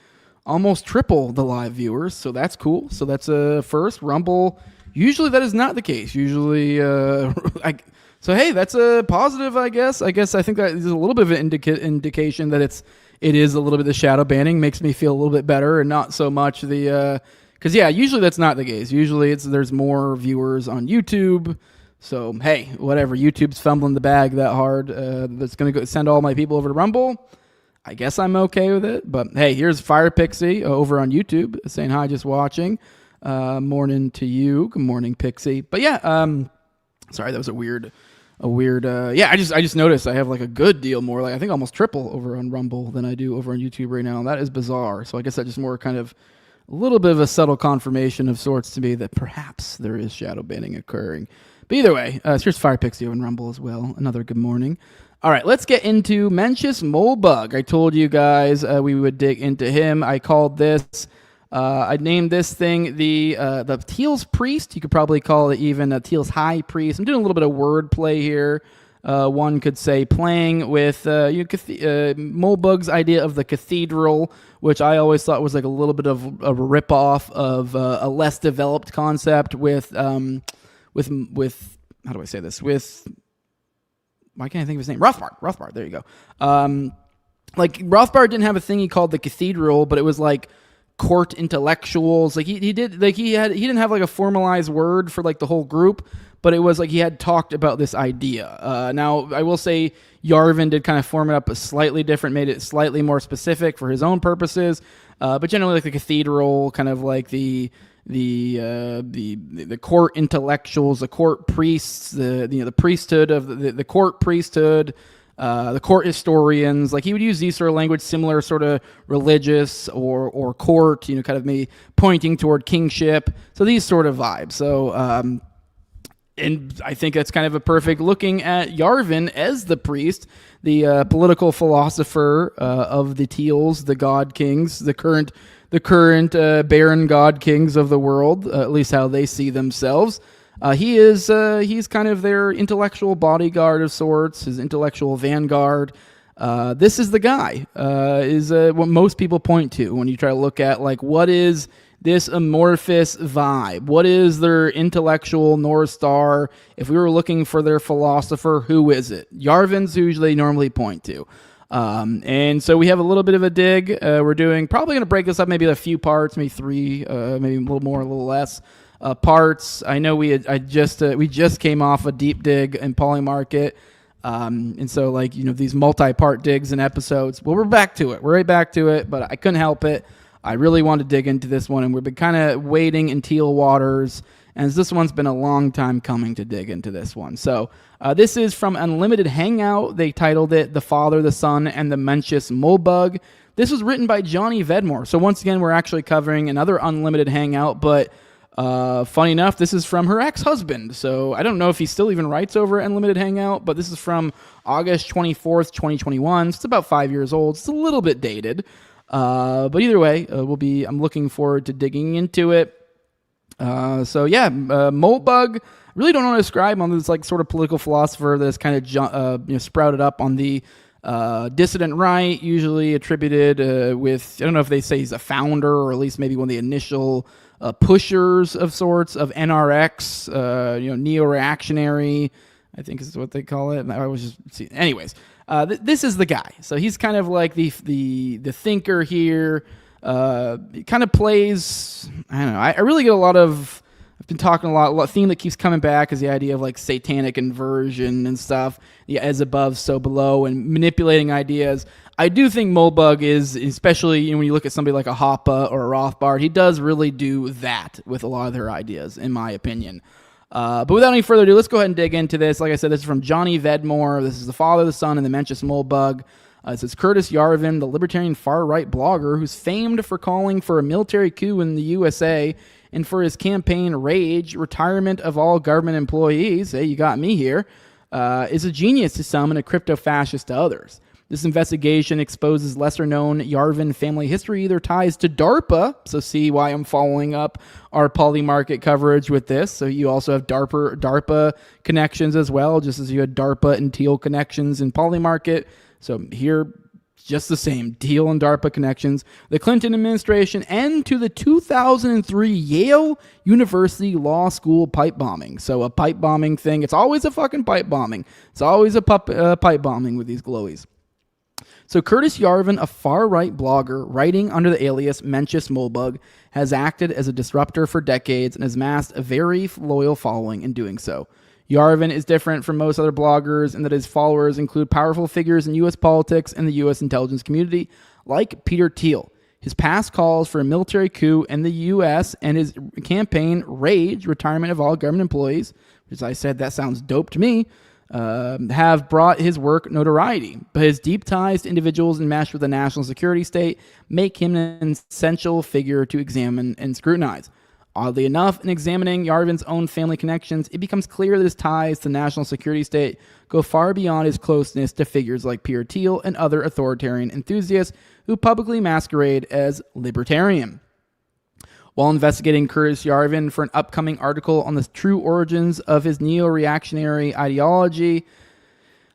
almost triple the live viewers, so that's cool. So that's a first. Rumble, usually that is not the case. Usually, so hey, that's a positive, I guess. I think that is a little bit of an indication that it is a little bit the shadow banning makes me feel a little bit better, and not so much the because usually that's not the case. Usually there's more viewers on YouTube. So hey, whatever. YouTube's fumbling the bag that hard. That's gonna send all my people over to Rumble. I guess I'm okay with it, but hey, here's Fire Pixie over on YouTube saying hi, just watching. Morning to you. Good morning, Pixie. But yeah, sorry, that was a weird. I just noticed I have like a good deal more, like I think almost triple over on Rumble than I do over on YouTube right now. That is bizarre. So I guess that just more kind of a little bit of a subtle confirmation of sorts to me that perhaps there is shadow banning occurring. But either way, here's Fire Pixie over on Rumble as well. Another good morning. All right, let's get into Mencius Molebug. I told you guys we would dig into him. I called this, I named this thing the Thiel's Priest. You could probably call it even Thiel's High Priest. I'm doing a little bit of word play here. One could say playing with Molebug's idea of the cathedral, which I always thought was like a little bit of a ripoff of a less developed concept with how do I say this? Why can't I think of his name? Rothbard. There you go. Like Rothbard didn't have a thing he called the cathedral, but it was like court intellectuals. Like he didn't have like a formalized word for like the whole group, but it was like he had talked about this idea. Now I will say Yarvin did kind of form it up a slightly different, made it slightly more specific for his own purposes. But generally like the cathedral, kind of like the court intellectuals, the court priests, the priesthood of the court priesthood, the court historians. Like he would use these sort of language, similar sort of religious or court, kind of maybe pointing toward kingship. So these sort of vibes. So and I think that's kind of a perfect looking at Yarvin as the priest, the political philosopher of the Thiels, the god kings, the current barren god kings of the world, at least how they see themselves. He's kind of their intellectual bodyguard of sorts, his intellectual vanguard. This is the guy, is what most people point to when you try to look at like what is this amorphous vibe? What is their intellectual North Star? If we were looking for their philosopher, who is it? Yarvin's who they normally point to. And so we have a little bit of a dig. We're probably going to break this up maybe a few parts, maybe three, maybe a little more, a little less parts. I know we just came off a deep dig in Polymarket. And so like, these multi-part digs and episodes, well, we're back to it. We're right back to it, but I couldn't help it. I really wanted to dig into this one, and we've been kind of wading in Thiel waters, and this one's been a long time coming to dig into this one. So this is from Unlimited Hangout. They titled it The Father, the Son, and the Mencius Molebug. This was written by Johnny Vedmore. So once again, we're actually covering another Unlimited Hangout, but Funny enough, this is from her ex-husband. So I don't know if he still even writes over at Unlimited Hangout, but this is from August 24th, 2021. So it's about 5 years old. It's a little bit dated. But either way, I'm looking forward to digging into it. Moldbug, really don't know how to describe him. This like sort of political philosopher that's kind of sprouted up on the dissident right, usually attributed with, I don't know if they say he's a founder or at least maybe one of the initial pushers of sorts of NRX, neo-reactionary, I think is what they call it. I was just see. Anyways, this is the guy. So he's kind of like the thinker here. Kind of plays, I don't know. I really get a lot of, I've been talking a lot theme that keeps coming back is the idea of like satanic inversion and stuff. Yeah, as above, so below, and manipulating ideas. I do think Moldbug is, especially when you look at somebody like a Hoppe or a Rothbard, he does really do that with a lot of their ideas, in my opinion. But without any further ado, let's go ahead and dig into this. Like I said, this is from Johnny Vedmore. This is the father, the son, and the Mencius Moldbug. It says Curtis Yarvin, the libertarian far-right blogger who's famed for calling for a military coup in the USA and for his campaign Rage, retirement of all government employees, hey, you got me here, is a genius to some and a crypto-fascist to others. This investigation exposes lesser-known Yarvin family history, their ties to DARPA, so see why I'm following up our polymarket coverage with this. So you also have DARPA connections as well, just as you had DARPA and Thiel connections in polymarket. So here, just the same, Thiel and DARPA connections, the Clinton administration, and to the 2003 Yale University Law School pipe bombing. So a pipe bombing thing, it's always a fucking pipe bombing. It's always a pipe bombing with these glowies. So Curtis Yarvin, a far-right blogger writing under the alias Mencius Moldbug, has acted as a disruptor for decades and has amassed a very loyal following in doing so. Yarvin is different from most other bloggers in that his followers include powerful figures in U.S. politics and the U.S. intelligence community, like Peter Thiel. His past calls for a military coup in the U.S. and his campaign Rage, retirement of all government employees, which I said that sounds dope to me, have brought his work notoriety. But his deep ties to individuals enmeshed with the national security state make him an essential figure to examine and scrutinize. Oddly enough, in examining Yarvin's own family connections, it becomes clear that his ties to the national security state go far beyond his closeness to figures like Peter Thiel and other authoritarian enthusiasts who publicly masquerade as libertarian. While investigating Curtis Yarvin for an upcoming article on the true origins of his neo-reactionary ideology,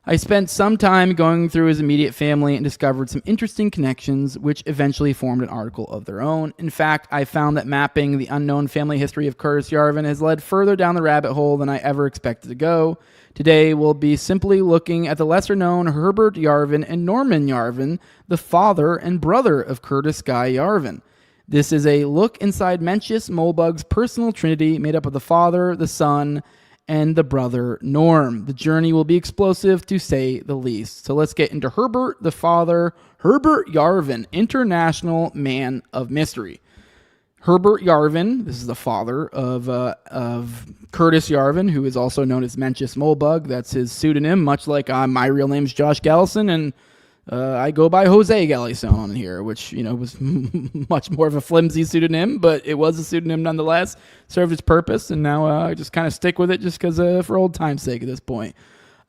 I spent some time going through his immediate family and discovered some interesting connections, which eventually formed an article of their own. In fact, I found that mapping the unknown family history of Curtis Yarvin has led further down the rabbit hole than I ever expected to go. Today, we'll be simply looking at the lesser-known Herbert Yarvin and Norman Yarvin, the father and brother of Curtis Guy Yarvin. This is a look inside Mencius Moldbug's personal trinity made up of the father, the son, and the brother Norm. The journey will be explosive, to say the least. So let's get into Herbert, the father, Herbert Yarvin, international man of mystery. Herbert Yarvin, this is the father of Curtis Yarvin, who is also known as Mencius Moldbug. That's his pseudonym, much like my real name's Josh Gallison, and I go by Jose Gallison on here, which, was much more of a flimsy pseudonym, but it was a pseudonym nonetheless, served its purpose, and now I just kind of stick with it just because for old time's sake at this point.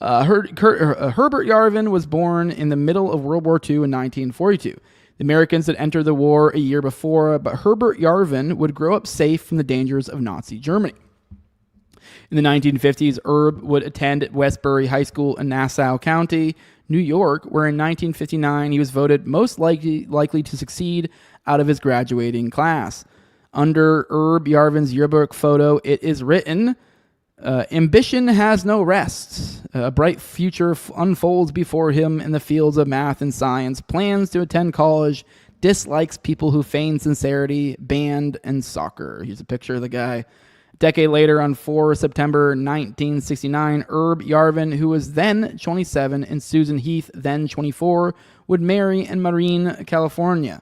Herbert Yarvin was born in the middle of World War II in 1942. The Americans had entered the war a year before, but Herbert Yarvin would grow up safe from the dangers of Nazi Germany. In the 1950s, Herb would attend Westbury High School in Nassau County, New York, where in 1959 he was voted most likely to succeed out of his graduating class. Under Herb Yarvin's yearbook photo, it is written, ambition has no rest. A bright future unfolds before him in the fields of math and science, plans to attend college, dislikes people who feign sincerity, band, and soccer. Here's a picture of the guy. A decade later, on 4 September 1969, Herb Yarvin, who was then 27, and Susan Heath, then 24, would marry in Marine, California.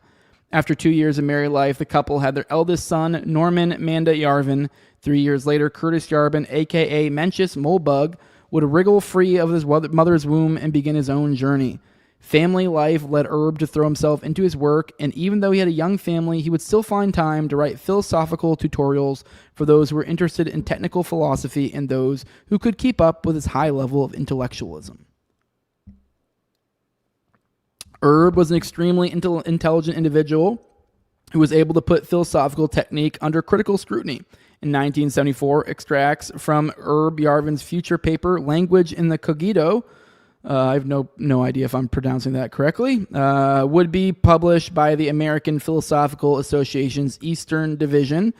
After 2 years of married life, the couple had their eldest son, Norman Manda Yarvin. 3 years later, Curtis Yarvin, a.k.a. Mencius Moldbug, would wriggle free of his mother's womb and begin his own journey. Family life led Erb to throw himself into his work, and even though he had a young family, he would still find time to write philosophical tutorials for those who were interested in technical philosophy and those who could keep up with his high level of intellectualism. Erb was an extremely intelligent individual who was able to put philosophical technique under critical scrutiny. In 1974, extracts from Erb Yarvin's future paper, Language in the Cogito, I have no idea if I'm pronouncing that correctly, would be published by the American Philosophical Association's Eastern Division.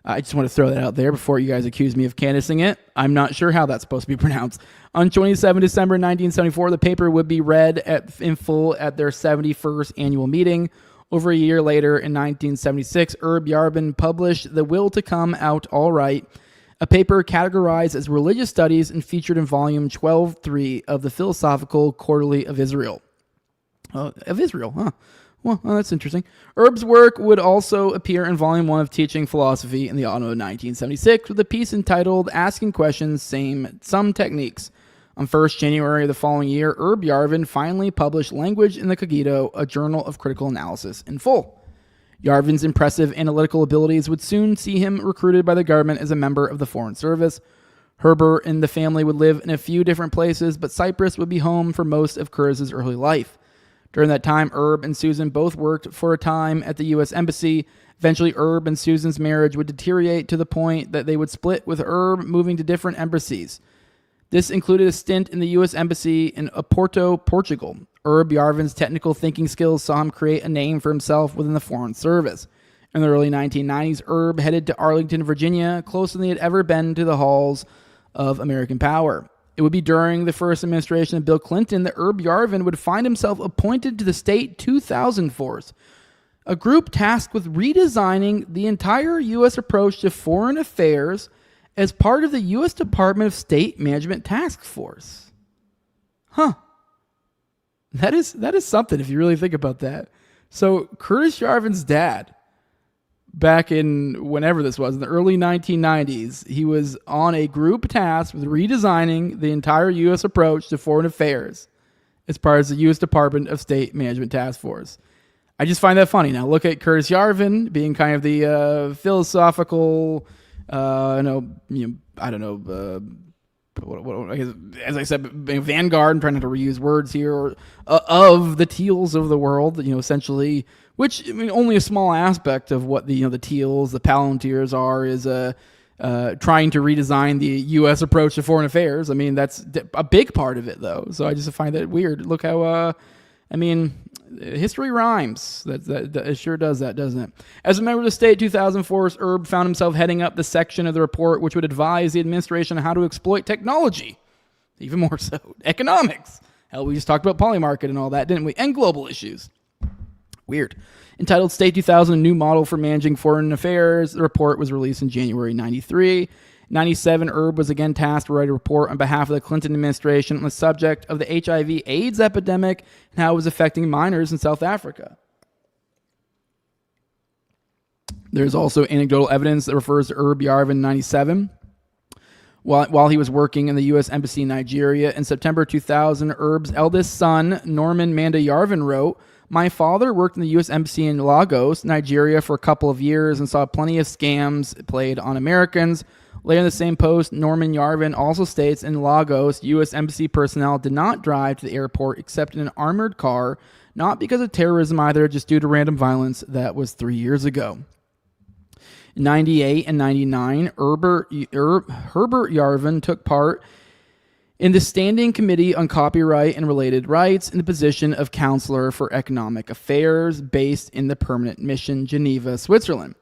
I just want to throw that out there before you guys accuse me of canvassing it. I'm not sure how that's supposed to be pronounced. On 27 December 1974, the paper would be read in full at their 71st annual meeting. Over a year later, in 1976, Erb Yarvin published The Will to Come Out All Right, a paper categorized as religious studies and featured in volume 12.3 of the Philosophical Quarterly of Israel. Of Israel, huh? Well, that's interesting. Erb's work would also appear in volume 1 of Teaching Philosophy in the autumn of 1976 with a piece entitled Asking Questions, Some Techniques. On 1st January the following year, Erb Yarvin finally published Language in the Cogito, a journal of critical analysis, in full. Yarvin's impressive analytical abilities would soon see him recruited by the government as a member of the Foreign Service. Herbert and the family would live in a few different places, but Cyprus would be home for most of Kurz's early life. During that time, Erb and Susan both worked for a time at the U.S. Embassy. Eventually, Erb and Susan's marriage would deteriorate to the point that they would split, with Erb moving to different embassies. This included a stint in the U.S. Embassy in Oporto, Portugal. Erb Yarvin's technical thinking skills saw him create a name for himself within the Foreign Service. In the early 1990s, Erb headed to Arlington, Virginia, closer than he had ever been to the halls of American power. It would be during the first administration of Bill Clinton that Erb Yarvin would find himself appointed to the State 2000 Force, a group tasked with redesigning the entire U.S. approach to foreign affairs as part of the U.S. Department of State Management Task Force. Huh. That is something if you really think about that. So Curtis Yarvin's dad, back in whenever this was, in the early 1990s, he was on a group tasked with redesigning the entire U.S. approach to foreign affairs as part of the U.S. Department of State Management Task Force. I just find that funny. Now look at Curtis Yarvin being kind of the philosophical, I guess, as I said, vanguard. I'm trying not to reuse words here, or of the Thiels of the world. Essentially, which only a small aspect of what the Thiels, the Palantirs are is trying to redesign the U.S. approach to foreign affairs. That's a big part of it, though. So I just find that weird. Look how history rhymes. That it sure does that, doesn't it? As a member of the State 2000 Force, Erb found himself heading up the section of the report which would advise the administration on how to exploit technology. Even more so, economics. Hell, we just talked about polymarket and all that, didn't we? And global issues. Weird. Entitled State 2000, a new model for managing foreign affairs, the report was released in January 93. 97, Erb was again tasked to write a report on behalf of the Clinton administration on the subject of the HIV/AIDS epidemic and how it was affecting minors in South Africa. There's also anecdotal evidence that refers to Erb Yarvin in 97. While he was working in the U.S. Embassy in Nigeria, in September 2000, Erb's eldest son, Norman Manda Yarvin, wrote, "My father worked in the U.S. Embassy in Lagos, Nigeria, for a couple of years and saw plenty of scams played on Americans." Later in the same post, Norman Yarvin also states, in Lagos, U.S. Embassy personnel did not drive to the airport except in an armored car, not because of terrorism either, just due to random violence. That was 3 years ago. In 98 and 99, Herbert Yarvin took part in the Standing Committee on Copyright and Related Rights in the position of Counselor for Economic Affairs based in the Permanent Mission, Geneva, Switzerland.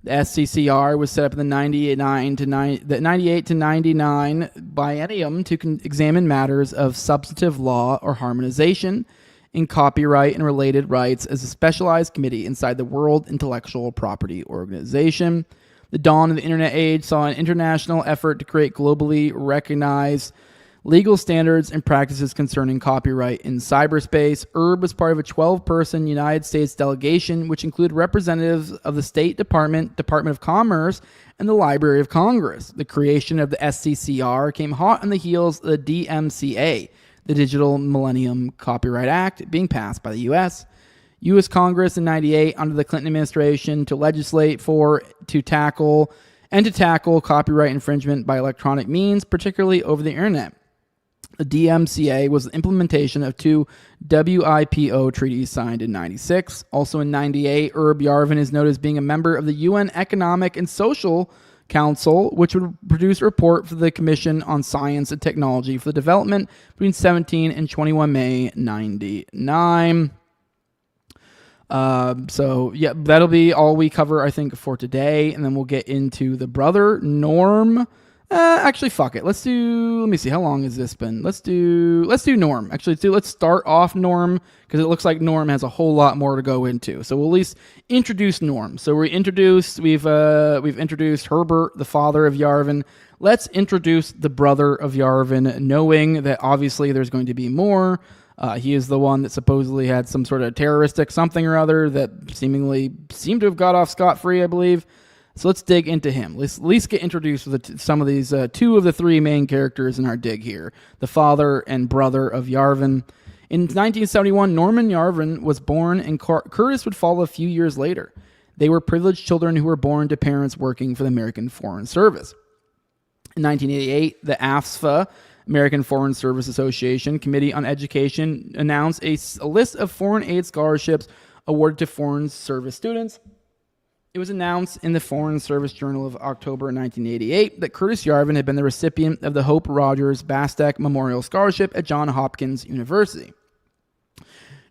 The SCCR was set up in the 98 to 99 biennium to examine matters of substantive law or harmonization in copyright and related rights as a specialized committee inside the World Intellectual Property Organization. The dawn of the Internet age saw an international effort to create globally recognized legal standards and practices concerning copyright in cyberspace. Erb was part of a 12-person United States delegation, which included representatives of the State Department, Department of Commerce, and the Library of Congress. The creation of the SCCR came hot on the heels of the DMCA, the Digital Millennium Copyright Act being passed by the U.S. U.S. Congress in 98 under the Clinton administration to legislate to tackle copyright infringement by electronic means, particularly over the internet. The DMCA was the implementation of 2 WIPO treaties signed in 96. Also in 98, Herb Yarvin is noted as being a member of the UN Economic and Social Council, which would produce a report for the Commission on Science and Technology for the development between 17 and 21 May 99. So yeah, that'll be all we cover, I think, for today. And then we'll get into the brother, Norm. Actually, fuck it. Let me see. How long has this been? Let's do Norm. Actually, let's start off Norm, because it looks like Norm has a whole lot more to go into. So we'll at least introduce Norm. So we've introduced Herbert, the father of Yarvin. Let's introduce the brother of Yarvin, knowing that obviously there's going to be more. He is the one that supposedly had some sort of terroristic something or other that seemed to have got off scot-free, I believe. So let's dig into him. Let's at least get introduced with some of these 2 of the 3 main characters in our dig here, the father and brother of Yarvin. In 1971, Norman Yarvin was born, and Curtis would follow a few years later. They were privileged children who were born to parents working for the American Foreign Service. In 1988, the AFSFA, American Foreign Service Association Committee on Education, announced a list of foreign aid scholarships awarded to foreign service students. It was announced in the Foreign Service Journal of October 1988 that Curtis Yarvin had been the recipient of the Hope Rogers Bastek Memorial Scholarship at Johns Hopkins University.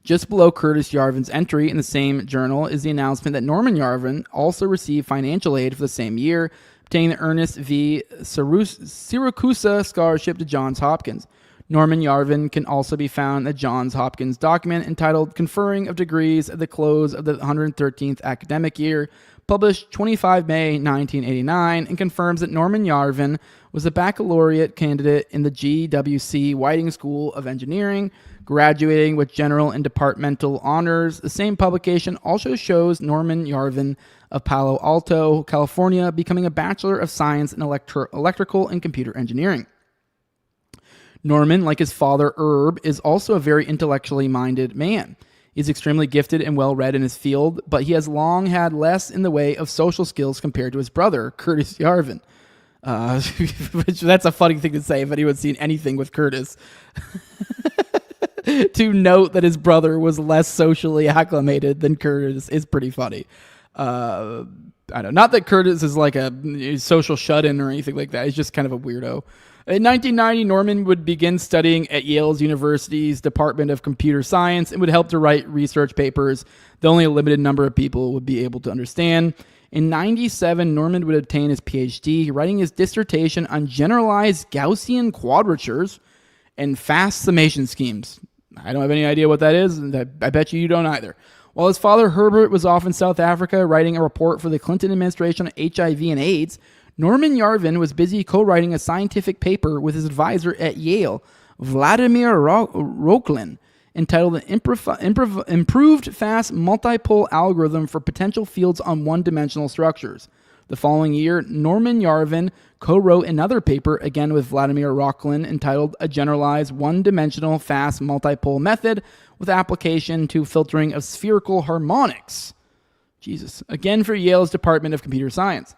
Just below Curtis Yarvin's entry in the same journal is the announcement that Norman Yarvin also received financial aid for the same year, obtaining the Ernest V. Siracusa Scholarship to Johns Hopkins. Norman Yarvin can also be found in the Johns Hopkins document entitled Conferring of Degrees at the Close of the 113th Academic Year, published 25 May 1989, and confirms that Norman Yarvin was a baccalaureate candidate in the GWC Whiting School of Engineering, graduating with general and departmental honors. The same publication also shows Norman Yarvin of Palo Alto, California, becoming a Bachelor of Science in Electrical and Computer Engineering. Norman, like his father Herb, is also a very intellectually minded man. He's extremely gifted and well-read in his field, but he has long had less in the way of social skills compared to his brother, Curtis Yarvin. That's a funny thing to say if anyone's seen anything with Curtis. To note that his brother was less socially acclimated than Curtis is pretty funny. I don't know. Not that Curtis is like a social shut-in or anything like that. He's just kind of a weirdo. In 1990, Norman would begin studying at Yale University's Department of Computer Science and would help to write research papers that only a limited number of people would be able to understand. In 97, Norman would obtain his PhD, writing his dissertation on generalized Gaussian quadratures and fast summation schemes. I don't have any idea what that is, and I bet you don't either. While his father Herbert was off in South Africa writing a report for the Clinton administration on HIV and AIDS, Norman Yarvin was busy co-writing a scientific paper with his advisor at Yale, Vladimir Roklin, entitled An Improved Fast Multipole Algorithm for Potential Fields on One-Dimensional Structures. The following year, Norman Yarvin co-wrote another paper, again with Vladimir Roklin, entitled A Generalized One-Dimensional Fast Multipole Method with Application to Filtering of Spherical Harmonics. Jesus. Again for Yale's Department of Computer Science.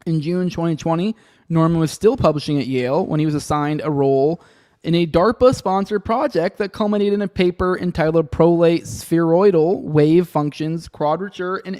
In June 2020, Norman was still publishing at Yale when he was assigned a role in a DARPA-sponsored project that culminated in a paper entitled Prolate Spheroidal Wave Functions, Quadrature, and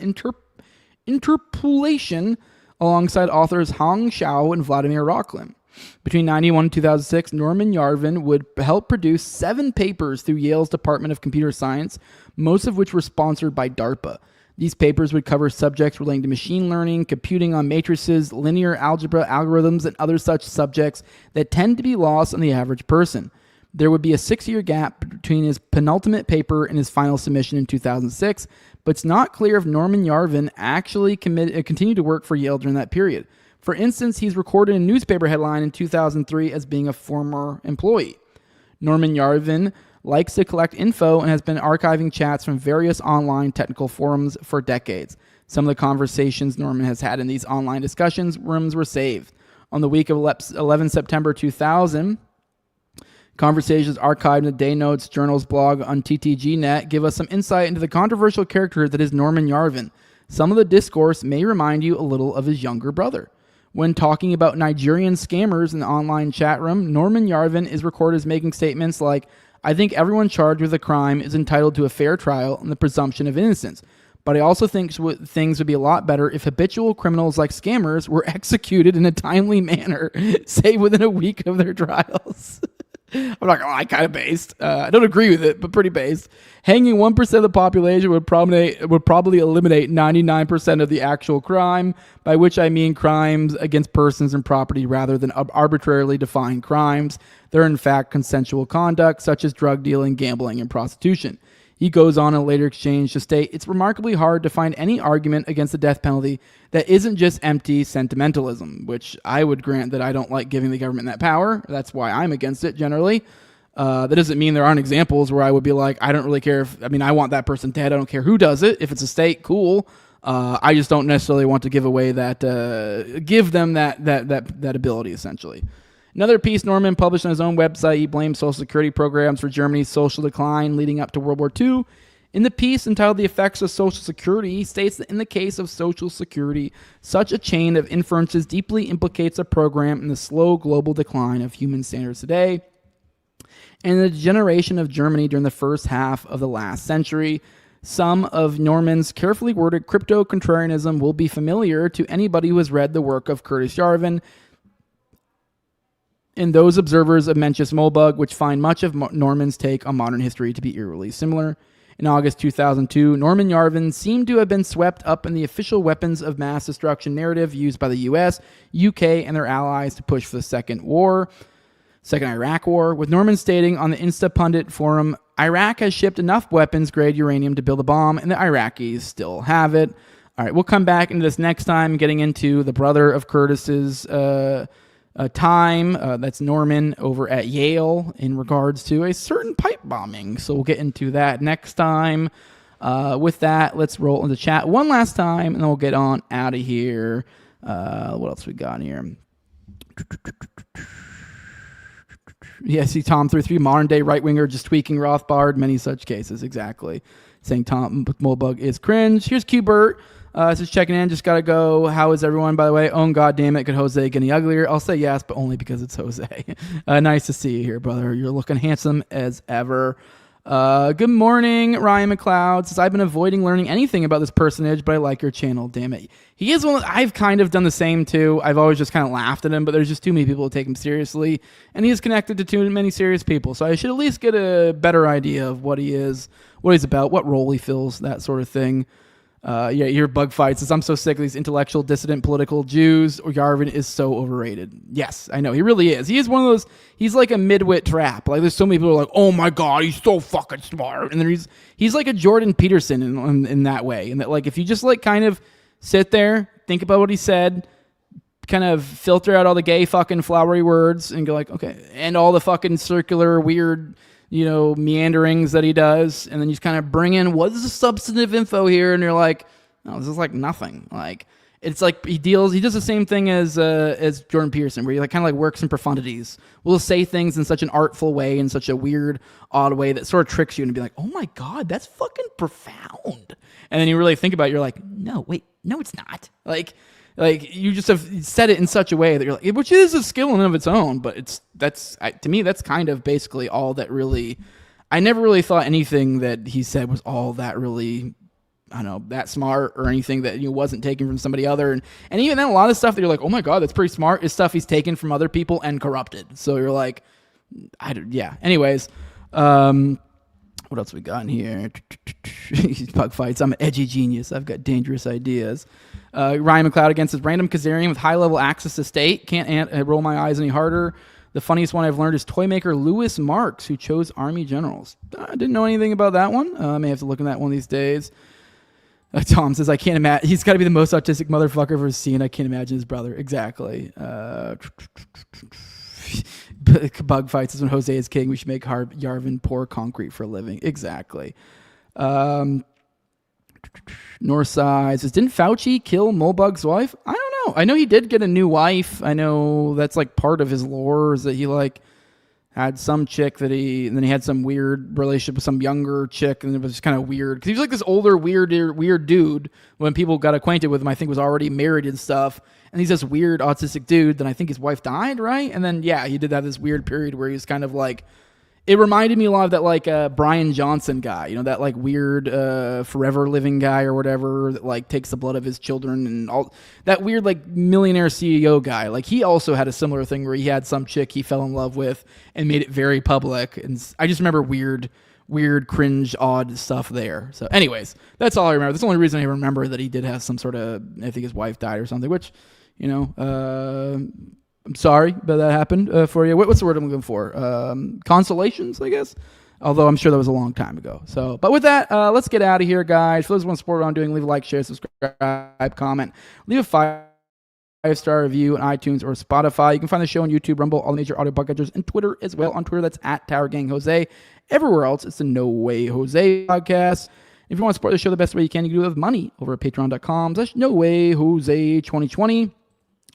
Interpolation, alongside authors Hong Xiao and Vladimir Roklin. Between 1991 and 2006, Norman Yarvin would help produce 7 papers through Yale's Department of Computer Science, most of which were sponsored by DARPA. These papers would cover subjects relating to machine learning, computing on matrices, linear algebra, algorithms, and other such subjects that tend to be lost on the average person. There would be a 6-year gap between his penultimate paper and his final submission in 2006, but it's not clear if Norman Yarvin actually continued to work for Yale during that period. For instance, he's recorded a newspaper headline in 2003 as being a former employee. Norman Yarvin likes to collect info and has been archiving chats from various online technical forums for decades. Some of the conversations Norman has had in these online discussions rooms were saved. On the week of 11 September 2000, Conversations archived in the Day Notes Journal's blog on TTGnet give us some insight into the controversial character that is Norman Yarvin. Some of the discourse may remind you a little of his younger brother. When talking about Nigerian scammers in the online chat room, Norman Yarvin is recorded as making statements like, "I think everyone charged with a crime is entitled to a fair trial and the presumption of innocence. But I also think things would be a lot better if habitual criminals like scammers were executed in a timely manner, say within a week of their trials." I'm not gonna lie, kind of based. I don't agree with it, but pretty based. Hanging 1% of the population would probably eliminate 99% of the actual crime, by which I mean crimes against persons and property rather than arbitrarily defined crimes. They're in fact consensual conduct, such as drug dealing, gambling, and prostitution. He goes on in a later exchange to state, "It's remarkably hard to find any argument against the death penalty that isn't just empty sentimentalism," which I would grant that I don't like giving the government that power. That's why I'm against it generally. That doesn't mean there aren't examples where I would be like, I don't really care I want that person dead. I don't care who does it. If it's a state, cool. I just don't necessarily want to give away give them that ability, essentially. Another piece Norman published on his own website, he blamed Social Security programs for Germany's social decline leading up to World War II. In the piece entitled The Effects of Social Security, he states that in the case of Social Security, such a chain of inferences deeply implicates a program in the slow global decline of human standards today and the degeneration of Germany during the first half of the last century. Some of Norman's carefully worded crypto-contrarianism will be familiar to anybody who has read the work of Curtis Yarvin, and those observers of Mencius Moldbug, which find much of Norman's take on modern history to be eerily similar. In August 2002, Norman Yarvin seemed to have been swept up in the official weapons of mass destruction narrative used by the US, UK, and their allies to push for the Second Iraq War, with Norman stating on the Instapundit forum, "Iraq has shipped enough weapons-grade uranium to build a bomb, and the Iraqis still have it." All right, we'll come back into this next time, getting into the brother of Curtis's time. That's Norman over at Yale in regards to a certain pipe bombing. So we'll get into that next time. With that, let's roll into chat one last time, and then we'll get on out of here. What else we got here? Yeah, see Tom 33, modern day right winger just tweaking Rothbard. Many such cases, exactly. Saying Tom Molbug is cringe. Here's Qbert. Just checking in, just gotta go. How is everyone, by the way? Oh, god damn it, could Jose get any uglier? I'll say yes, but only because it's Jose. Nice to see you here, brother. You're looking handsome as ever. Good morning, Ryan McLeod. Says, I've been avoiding learning anything about this personage, but I like your channel, damn it. He is one I've kind of done the same too. I've always just kind of laughed at him, but there's just too many people who take him seriously, and he is connected to too many serious people, so I should at least get a better idea of what he is, what he's about, what role he fills, that sort of thing. Your bug fights says, I'm so sick of these intellectual, dissident, political Jews. Or Yarvin is so overrated. Yes, I know. He really is. He is one of those, he's like a midwit trap. Like, there's so many people who are like, oh my God, he's so fucking smart. And then he's like a Jordan Peterson in that way. And that, like, if you just, like, kind of sit there, think about what he said, kind of filter out all the gay fucking flowery words and go like, okay, and all the fucking circular, weird, meanderings that he does, and then you just kind of bring in what is the substantive info here, and you're like, no, this is like nothing. Like, it's like he does the same thing as Jordan Peterson, where he like kind of like works in profundities. We'll say things in such an artful way, in such a weird, odd way that sort of tricks you and be like, oh my God, that's fucking profound. And then you really think about it, you're like, no, wait, no, it's not. Like you just have said it in such a way that you're like, which is a skill in and of its own, but to me, that's kind of basically all that really, I never really thought anything that he said was all that really, I don't know, that smart or anything that wasn't taken from somebody other. And even then a lot of stuff that you're like, oh my God, that's pretty smart is stuff he's taken from other people and corrupted. So you're like, anyways, what else we got in here? Bug fights. I'm an edgy genius. I've got dangerous ideas. Ryan McLeod against his random Kazarian with high-level access to state. Can't roll my eyes any harder. The funniest one I've learned is toymaker Lewis Marks, who chose Army generals. I didn't know anything about that one. I may have to look at that one of these days. Tom says, I can't imagine. He's got to be the most autistic motherfucker I've ever seen. I can't imagine his brother. Exactly. Bug fights is when Jose is king. We should make Yarvin pour concrete for a living. Exactly. Northside says, didn't Fauci kill Molbug's wife? I don't know. I know he did get a new wife. I know that's like part of his lore is that he like had some chick and then he had some weird relationship with some younger chick, and it was kind of weird because he was like this older, weird dude. When people got acquainted with him, I think was already married and stuff, and he's this weird autistic dude. Then I think his wife died, right? And then he did have this weird period where he was kind of like, it reminded me a lot of that like Brian Johnson guy, that like weird forever living guy or whatever that like takes the blood of his children and all that weird like millionaire CEO guy. Like he also had a similar thing where he had some chick he fell in love with and made it very public. And I just remember weird, cringe, odd stuff there. So anyways, that's all I remember. That's the only reason I remember that he did have some sort of, I think his wife died or something, which, I'm sorry that happened for you. What's the word I'm looking for? Consolations, I guess. Although I'm sure that was a long time ago. So, but with that, let's get out of here, guys. For those who want to support what I'm doing, leave a like, share, subscribe, comment, leave a 5-star review on iTunes or Spotify. You can find the show on YouTube, Rumble, all the major audio podcatchers, and Twitter as well. On Twitter, that's at Tower Gang Jose. Everywhere else, it's the No Way Jose podcast. If you want to support the show the best way you can do it with money over at patreon.com/No Way Jose 2020.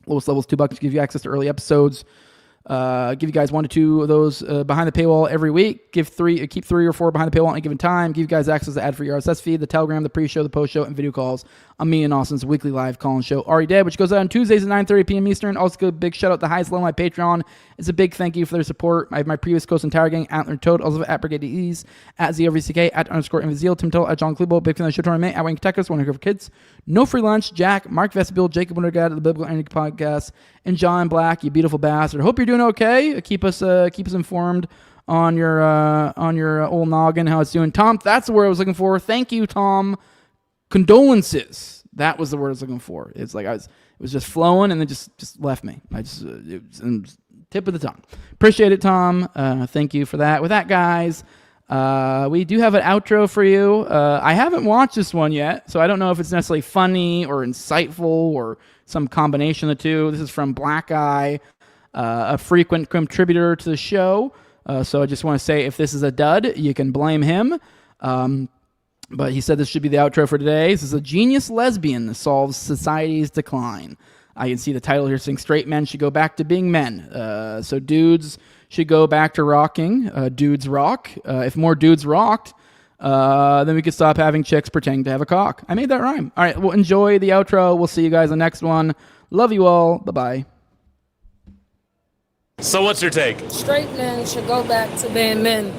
Lowest level is $2 to give you access to early episodes. Give you guys 1 to 2 of those behind the paywall every week. Keep 3 or 4 behind the paywall at any given time. Give you guys access to ad-free RSS feed, the Telegram, the pre-show, the post-show, and video calls on me and Austin's weekly live call-in show, Already Dead, which goes out on Tuesdays at 9:30 p.m. Eastern. Also, give a big shout-out to highest level of my Patreon. It's a big thank you for their support. I have my previous co-host Tower Gang, Antler Toad, also at Brigade Ease, at ZOVCK, at _Invisiel, Tim Tull, at John Klubo, big fan of the show tournament, at Wayne Katekos, One for Kids, No Free Lunch, Jack, Mark Vestibule, Jacob Wintergad, the Biblical Energy Podcast, and John Black, you beautiful bastard. Hope you're doing okay. Keep us informed on your old noggin, how it's doing. Tom, that's the word I was looking for. Thank you, Tom. Condolences. That was the word I was looking for. It's like it was just flowing and then just left me. It was tip of the tongue. Appreciate it, Tom. Thank you for that. With that, guys, we do have an outro for you. I haven't watched this one yet, so I don't know if it's necessarily funny or insightful or some combination of the two. This is from Black Eye, a frequent contributor to the show. So I just want to say, if this is a dud, you can blame him. But he said this should be the outro for today. This is a genius lesbian that solves society's decline. I can see the title here saying straight men should go back to being men. So dudes should go back to rocking. Dudes rock. If more dudes rocked, then we could stop having chicks pretending to have a cock. I made that rhyme. All right, well, enjoy the outro. We'll see you guys on the next one. Love you all. Bye-bye. So what's your take? Straight men should go back to being men.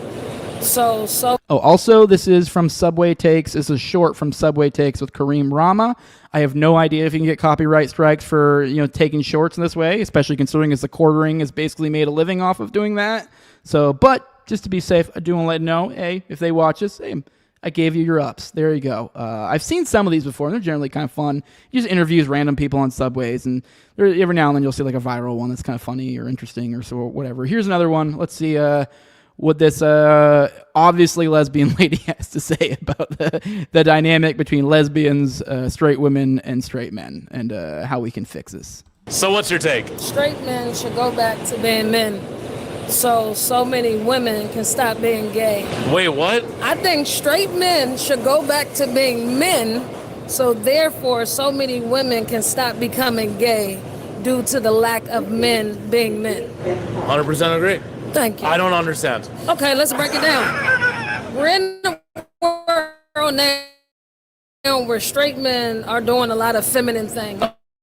So. Oh, also, this is from Subway Takes. This is short from Subway Takes with Kareem Rama. I have no idea if you can get copyright strikes for taking shorts in this way, especially considering as the quartering has basically made a living off of doing that. So, but just to be safe, I do want to let them know, hey, if they watch this, hey, I gave you your ups. There you go. I've seen some of these before, and they're generally kind of fun. He just interviews random people on subways, and every now and then you'll see like a viral one that's kind of funny or interesting or so whatever. Here's another one. Let's see what this obviously lesbian lady has to say about the dynamic between lesbians, straight women, and straight men, and how we can fix this. So what's your take? Straight men should go back to being men. So many women can stop being gay. Wait, what? I think straight men should go back to being men, so therefore so many women can stop becoming gay due to the lack of men being men. 100% agree. Thank you. I don't understand. Okay, let's break it down. We're in the world now where straight men are doing a lot of feminine things.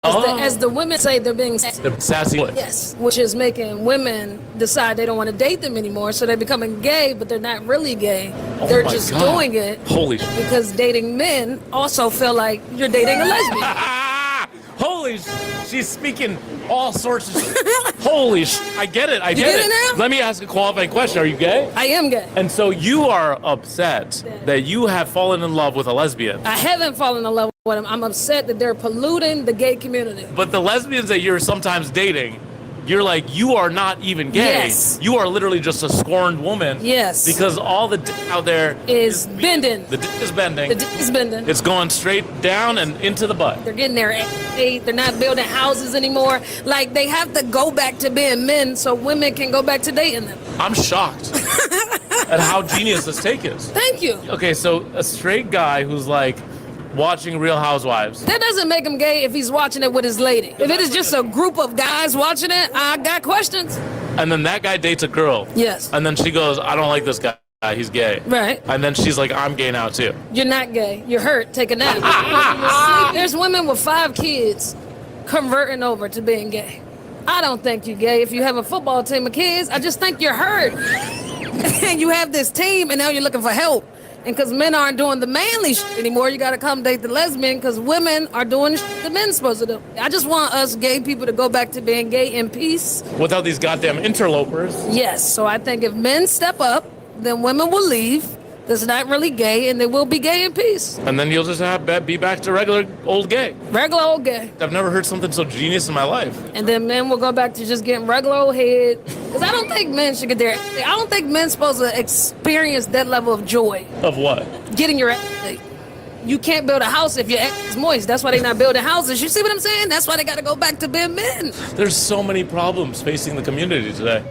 As the women say, they're being sassy. Yes, which is making women decide they don't want to date them anymore, so they're becoming gay, but they're not really gay. They're just doing it. Holy shit. Because dating men also feel like you're dating a lesbian. Holy she's speaking all sorts of holy I get it. I get it now? Let me ask a qualifying question. Are you gay? I am gay. And so you are upset that you have fallen in love with a lesbian. I haven't fallen in love with them. I'm upset that they're polluting the gay community. But the lesbians that you're sometimes dating, you're like, you are not even gay. Yes. You are literally just a scorned woman. Yes. Because all the dick out there is bending. The dick is bending. The dick is bending. It's going straight down and into the butt. They're getting their eight. They're not building houses anymore. Like, they have to go back to being men so women can go back to dating them. I'm shocked at how genius this take is. Thank you. Okay, so a straight guy who's like watching Real Housewives. That doesn't make him gay if he's watching it with his lady. If it is just a group of guys watching it, I got questions. And then that guy dates a girl. Yes. And then she goes, I don't like this guy. He's gay. Right. And then she's like, I'm gay now too. You're not gay. You're hurt. Take a nap. There's women with 5 kids converting over to being gay. I don't think you're gay if you have a football team of kids. I just think you're hurt. And you have this team and now you're looking for help. And because men aren't doing the manly shit anymore, you got to come date the lesbian because women are doing shit the men's supposed to do. I just want us gay people to go back to being gay in peace. Without these goddamn interlopers. Yes. So I think if men step up, then women will leave. That's not really gay, and they will be gay in peace. And then you'll just be back to regular old gay. Regular old gay. I've never heard something so genius in my life. And then men will go back to just getting regular old head. Because I don't think men should get there. I don't think men's supposed to experience that level of joy. Of what? Getting your ass. You can't build a house if your ass is moist. That's why they're not building houses. You see what I'm saying? That's why they got to go back to being men. There's so many problems facing the community today.